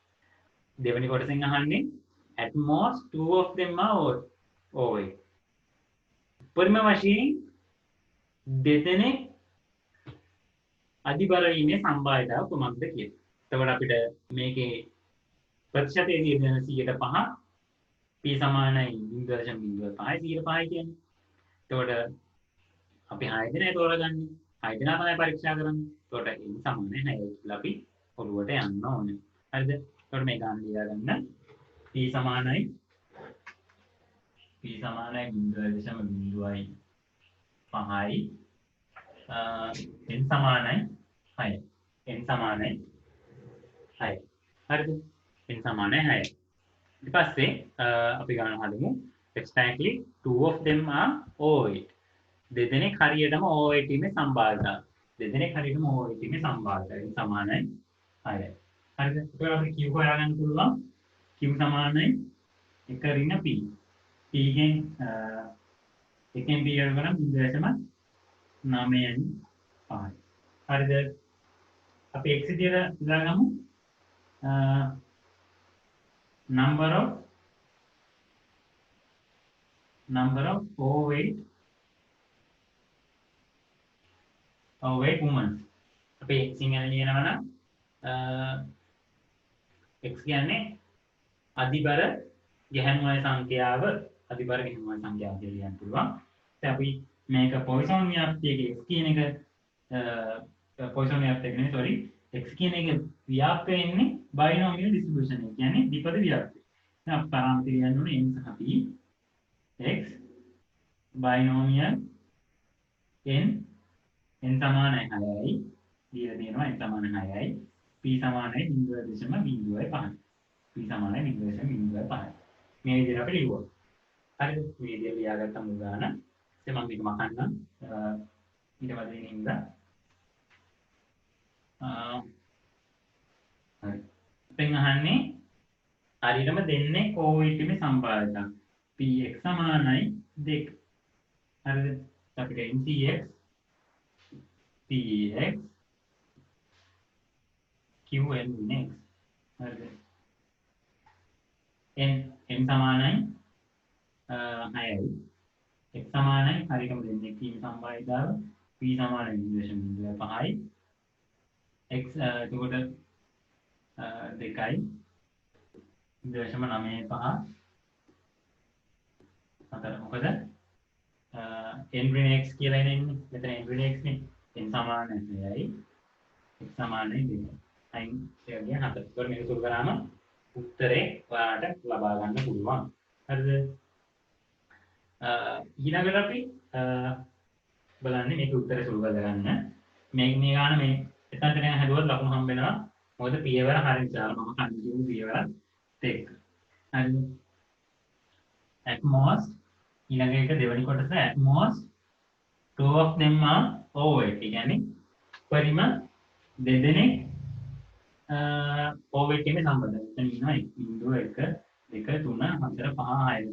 A: දෙවෙනි කොටසෙන් අහන්නේ at most two of them are overweight. උපරිම වශයෙන් දෙදෙනෙක් අධිබර වීමේ සම්භාව්‍යතාව කොහොමද කියන්නේ? එතකොට අපිට මේකේ ප්‍රතිශතයේදී දෙන 105 p සමානයි 0.05යි 105යි කියන්නේ. එතකොට අපි 6 දෙනා තෝරගන්නේ. 6 දෙනා තමයි පරීක්ෂා කරන්නේ. එතකොට n සමානයි 6යි කියලා අපි ඔළුවට යන්න ඕනේ. හරිද? එතකොට මේ ගන්න ලියා ගන්න. p සමානයි 0.05යි n සමානයි 6යි. n සමානයි 6යි. හරිද? n සමානයි 6යි. ඊට පස්සේ අපි ගන්න හදමු exactly two of them are overweight. දෙදෙනෙක් හරියටම OIT මේ සම්බාධිතා. දෙදෙනෙක් හරියටම OIT මේ සම්බාධිතා සමානයි 6යි. හරිද? ඒකවල අපිට Q හොයාගන්න පුළුවන්. Q සමානයි 1 ඍණ P. P ගෙන් එකෙන් P එකකට කරාම 0.9න් 5. හරිද? අපි x විදියට දාගමු. number of overweight women. අපි x ගැන ලියනවා නම් x කියන්නේ අධිබර ගැහැණු අය සංඛ්‍යාව අධිබර ගැහැණු අය සංඛ්‍යාව කියලා ලියන්න පුළුවන්. දැන් අපි මේක පොයිසන් ව්‍යාප්තියක x කියන එක පොයිසන් ව්‍යාප්තියක නෙවෙයි sorry x කියන එක ව්‍යාප්ත වෙන්නේ බයිනෝමියල් ඩිස්ට්‍රිබියුෂන් එක. කියන්නේ ද්විපද ව්‍යාප්තිය. දැන් අපි පරාමිති ලියන්න ඕනේ n සහ p x බයිනෝමියල් n සමානයි 6යි දීලා තියෙනවා n සමානයි 6යි p සමානයි 0.05යි p සමානයි 0.05යි මේ විදිහට අපි ලියුවා. හරිද? මේ විදිහට ලියාගත්තම උදාන ඉතින් මම මේක මකන්නම් ඊට පස්සේ ඉඳලා හරි දැන් අහන්නේ හරියටම දෙන්නේ OIT මේ සම්බාධිතා px සමානයි 2. හරිද? අපිට ncx px qnx හරිද? n සමානයි 6යි x සමානයි හරියටම දෙන්නේ p සම්බාධිතාව p සමානයි 0.5යි x එතකොට 2යි 0.95 අතර මොකද n ඍණ x කියලා එන්නේ මෙතන n ඍණ x නේ n සමානයි 6යි x සමානයි 2යි අයින් කියන්නේ 4. ඒකට මේක සුළු කරාම උත්තරේ ඔයාලට ලබා ගන්න පුළුවන්. හරිද? ඊළඟට අපි බලන්නේ මේක උත්තරේ සුළු කරගන්න. මේ ගාන මේ එතනට දැන් හදුවත් ලකුණු හම්බ වෙනවා. මොකද පියවර හරිය විශාල මම කන්ටිනියු පියවර දෙක. හරිද? at most ඊළඟ එක දෙවෙනි කොටස at most two of them are overweight. ඒ කියන්නේ පරිම දෙදෙනෙක් overweight එකේ සම්බන්ධයි. එතන ඉන්නවා 1 2 3 4 5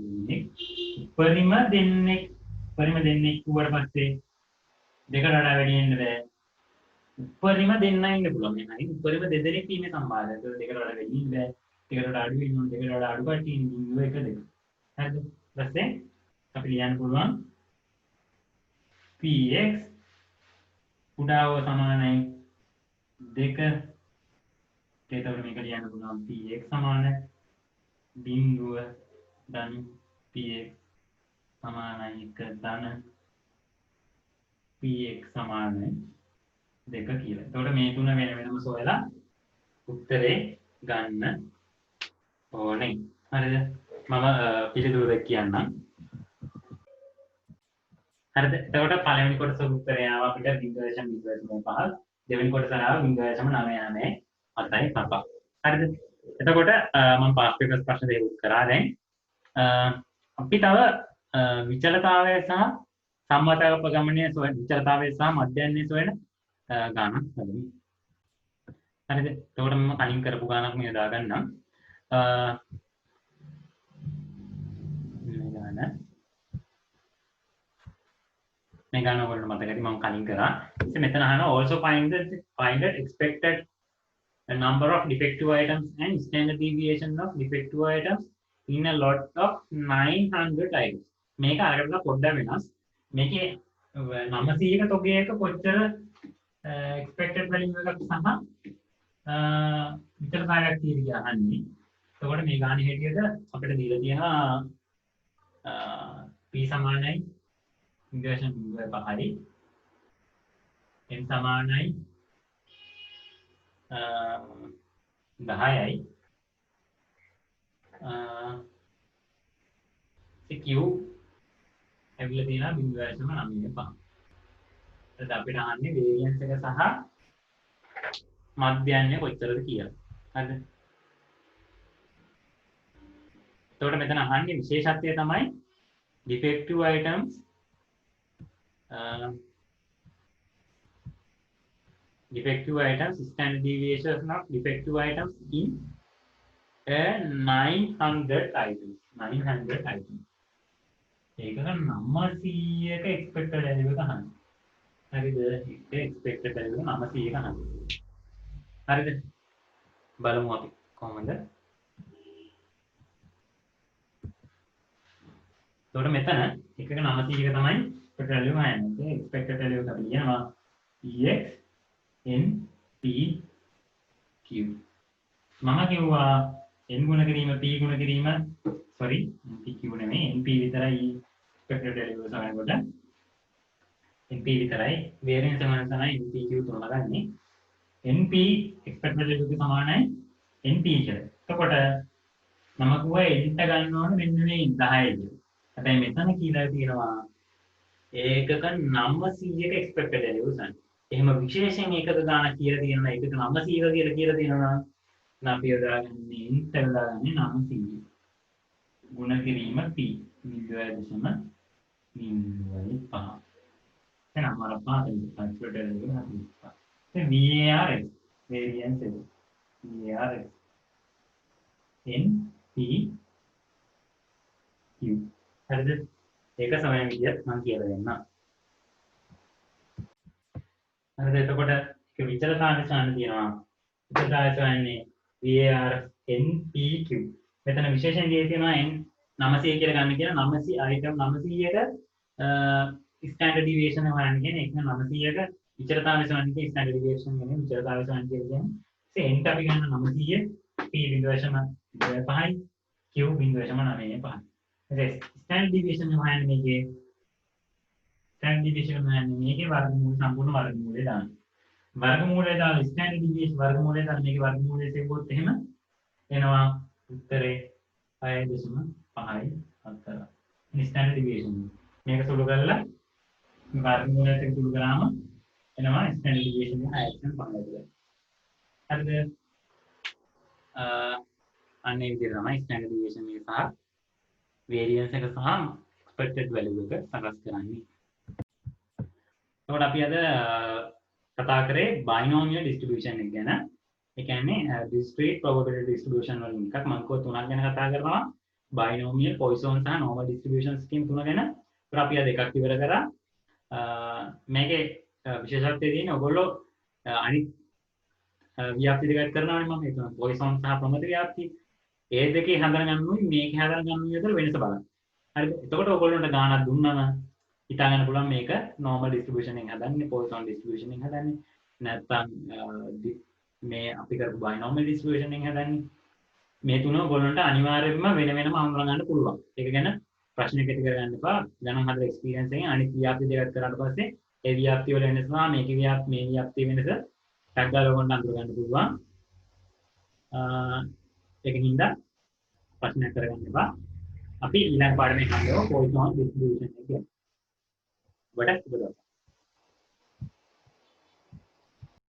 A: 6 දෙනෙක්. පරිම දෙන්නෙක් කුවට පස්සේ දෙකට වඩා වැඩි වෙන්න බෑ. උපරිම දෙන්න ඉන්න පුළුවන්. එහෙනම් උපරිම දෙදෙනෙක් ඉන්නේ සම්බාධය. ඒක දෙකට වඩා වැඩි වෙන්න බෑ. දෙකට වඩා අඩු වෙන්න ඕනේ. දෙකට වඩා අඩු කට්ටිය ඉන්නේ 1 2. හරිද? ඊපස්සේ අපි ලියන්න පුළුවන් px උඩාව සමානයි 2. ඒතකොට මේක ලියන්න පුළුවන් px සමාන බිංදුව ධන px සමානයි 1 ධන px සමානයි 2 කියලා. එතකොට මේ තුන වෙන වෙනම සොයලා උත්තරේ ගන්න ඕනේ. හරිද? මම පිළිතුරු දෙක කියන්නම්. හරිද? එතකොට පළවෙනි කොටස උත්තරය ආවා අපිට 0.05. දෙවෙනි කොටස ආවා 0.99. අතයි පප. හරිද? එතකොට මම පාස් පේපර්ස් ප්‍රශ්න දෙක කරා දැන්. අපි තව විචලතාවය සහ සම්මතපගමනයේ විචලතාවය සහ මධ්‍යයන්යේ සොයන ගානක් හදමු. හරිද? එතකොට මම කලින් කරපු ගානක් මේ දාගන්නම්. මේ ගාන වලට මතක ඇති මම කලින් කරා. ඉතින් මෙතන අහනවා also find the expected number of defective items and standard deviation of defective items in a lot of 900 items. මේක අරකට පොඩ්ඩක් වෙනස්. මේකේ 900ක තොගයක කොච්චර expected value එකක් සහ විතරකාරයක් කියලා අහන්නේ. එතකොට මේ ගානේ හැටියට අපිට දීලා තියෙනවා p සමානයි 0.5යි n සමානයි 10යි q ඇවිල්ලා තියෙනවා 0.95. එතකොට අපිට අහන්නේ වේරියන්ස් එක සහ මධ්‍යයන්ය කොච්චරද කියලා. හරිද? එතකොට මෙතන අහන්නේ විශේෂත්වය තමයි defective items defective items, standard deviation of defective items in a 900 items. 900 items. ඒක නම් 900ක expected value එක අහන්න. හරිද? ඒක expected value 900ක අහන්න. හරිද? බලමු අපි කොහොමද? එතකොට මෙතන එකක 900ක තමයි expected value හොයන්නේ. expected value එක අපි කියනවා ex np q. මම කිව්වා n ගුණ කිරීම p ගුණ කිරීම sorry np q නෙමෙයි np විතරයි expected value එක සමනකොට np විතරයි variance සමාන තමයි np q තුනම ගන්නේ. np expected value එක සමානයි np කියලා. එතකොට මම කිව්වා n ට ගන්න ඕනේ මෙන්න මේ 10 කියලා. හැබැයි මෙතන කියලා තියෙනවා ඒකක 900ක expected value ගන්න. එහෙම විශේෂයෙන් ඒකක ගන්න කියලා තියෙනවා ඒකක 900ක කියලා තියෙනවා නම් අපි යොදාගන්නේ n ට යොදාගන්නේ 900 ගුණ කිරීම p 0.05. දැන් අපර පාඩේ expected value හරියි. දැන් VAR variance එක VAR n p q. හරිද? ඒක සමය විදියට මම කියලා දෙන්නම්. හරිද? එතකොට ඒක විචලතාවයන් තියෙනවා. විචලතාවයන්නේ VAR NPQ. මෙතන විශේෂයෙන් දීලා තියෙනවා n 900 කියලා ගන්න කියන 900 item 900ක standard deviation එක හොයන්න කියන්නේ ඒක 900ක විචලතාවයන් කියන්නේ standard deviation කියන්නේ විචලතාවයන් කියන්නේ n ට අපි ගන්න 900 p 0.5 q 0.95. standard deviation හොයන්නේ මේකේ standard deviation හොයන්නේ මේකේ වර්ගමූල සම්පූර්ණ වර්ගමූලය දාන්න. වර්ගමූලය දාලා standard deviation වර්ගමූලය දාලා මේකේ වර්ගමූලය සෙව්වොත් එහෙම එනවා උත්තරේ 6.54. standard deviation මේක සුළු කරලා වර්ගමූලයට සුළු කරාම එනවා standard deviation එක 6.54. හරිද? අනේ විදිහට තමයි standard deviation එක සහ variance එක සහ expected value එක සකස් කරන්නේ. එතකොට අපි අද කතා කරේ binomial distribution එක ගැන. ඒ කියන්නේ discrete probability distribution වලින් එකක් මම කෝ තුනක් ගැන කතා කරනවා. binomial, Poisson සහ normal distribution scheme තුන ගැන. ඒත් අපි අද එකක් ඉවර කරා. මේකේ විශේෂත්වය තියෙන්නේ ඔයගොල්ලෝ අනිත් ව්‍යාප්ති දෙකක් කරනවානේ මම හිතනවා Poisson සහ ප්‍රමත ව්‍යාප්ති. ඒ දෙකේ හඳුනගන්නුයි මේකේ හඳුනගන්නුයි අතර වෙනස බලන්න. හරිද? එතකොට ඔයගොල්ලන්ට ගානක් දුන්නම හිතා ගන්න පුළුවන් මේක normal distribution එකෙන් හදන්නේ Poisson distribution එකෙන් හදන්නේ නැත්නම් මේ අපි කරපු binomial distribution එකෙන් හදන්නේ. මේ තුන ඔයගොල්ලන්ට අනිවාර්යයෙන්ම වෙන වෙනම හඳුනා ගන්න පුළුවන්. ඒක ගැන ප්‍රශ්නයක් ඇති කරගන්න එපා. ගණන් හතර experience එකෙන් අනිත් ව්‍යාප්ති දෙකක් කරාට පස්සේ ඒ ව්‍යාප්ති වල වෙනස සහ මේකේ මේ ව්‍යාප්ති වෙනස ටැග් ගාලා ඔයගොල්ලන්ට අඳුර ගන්න පුළුවන්. ඒකින්ද ප්‍රශ්නයක් කරගන්න එපා. අපි ඊළඟ පාඩමේ හම්බෙමු Poisson distribution එක ගැන. What is the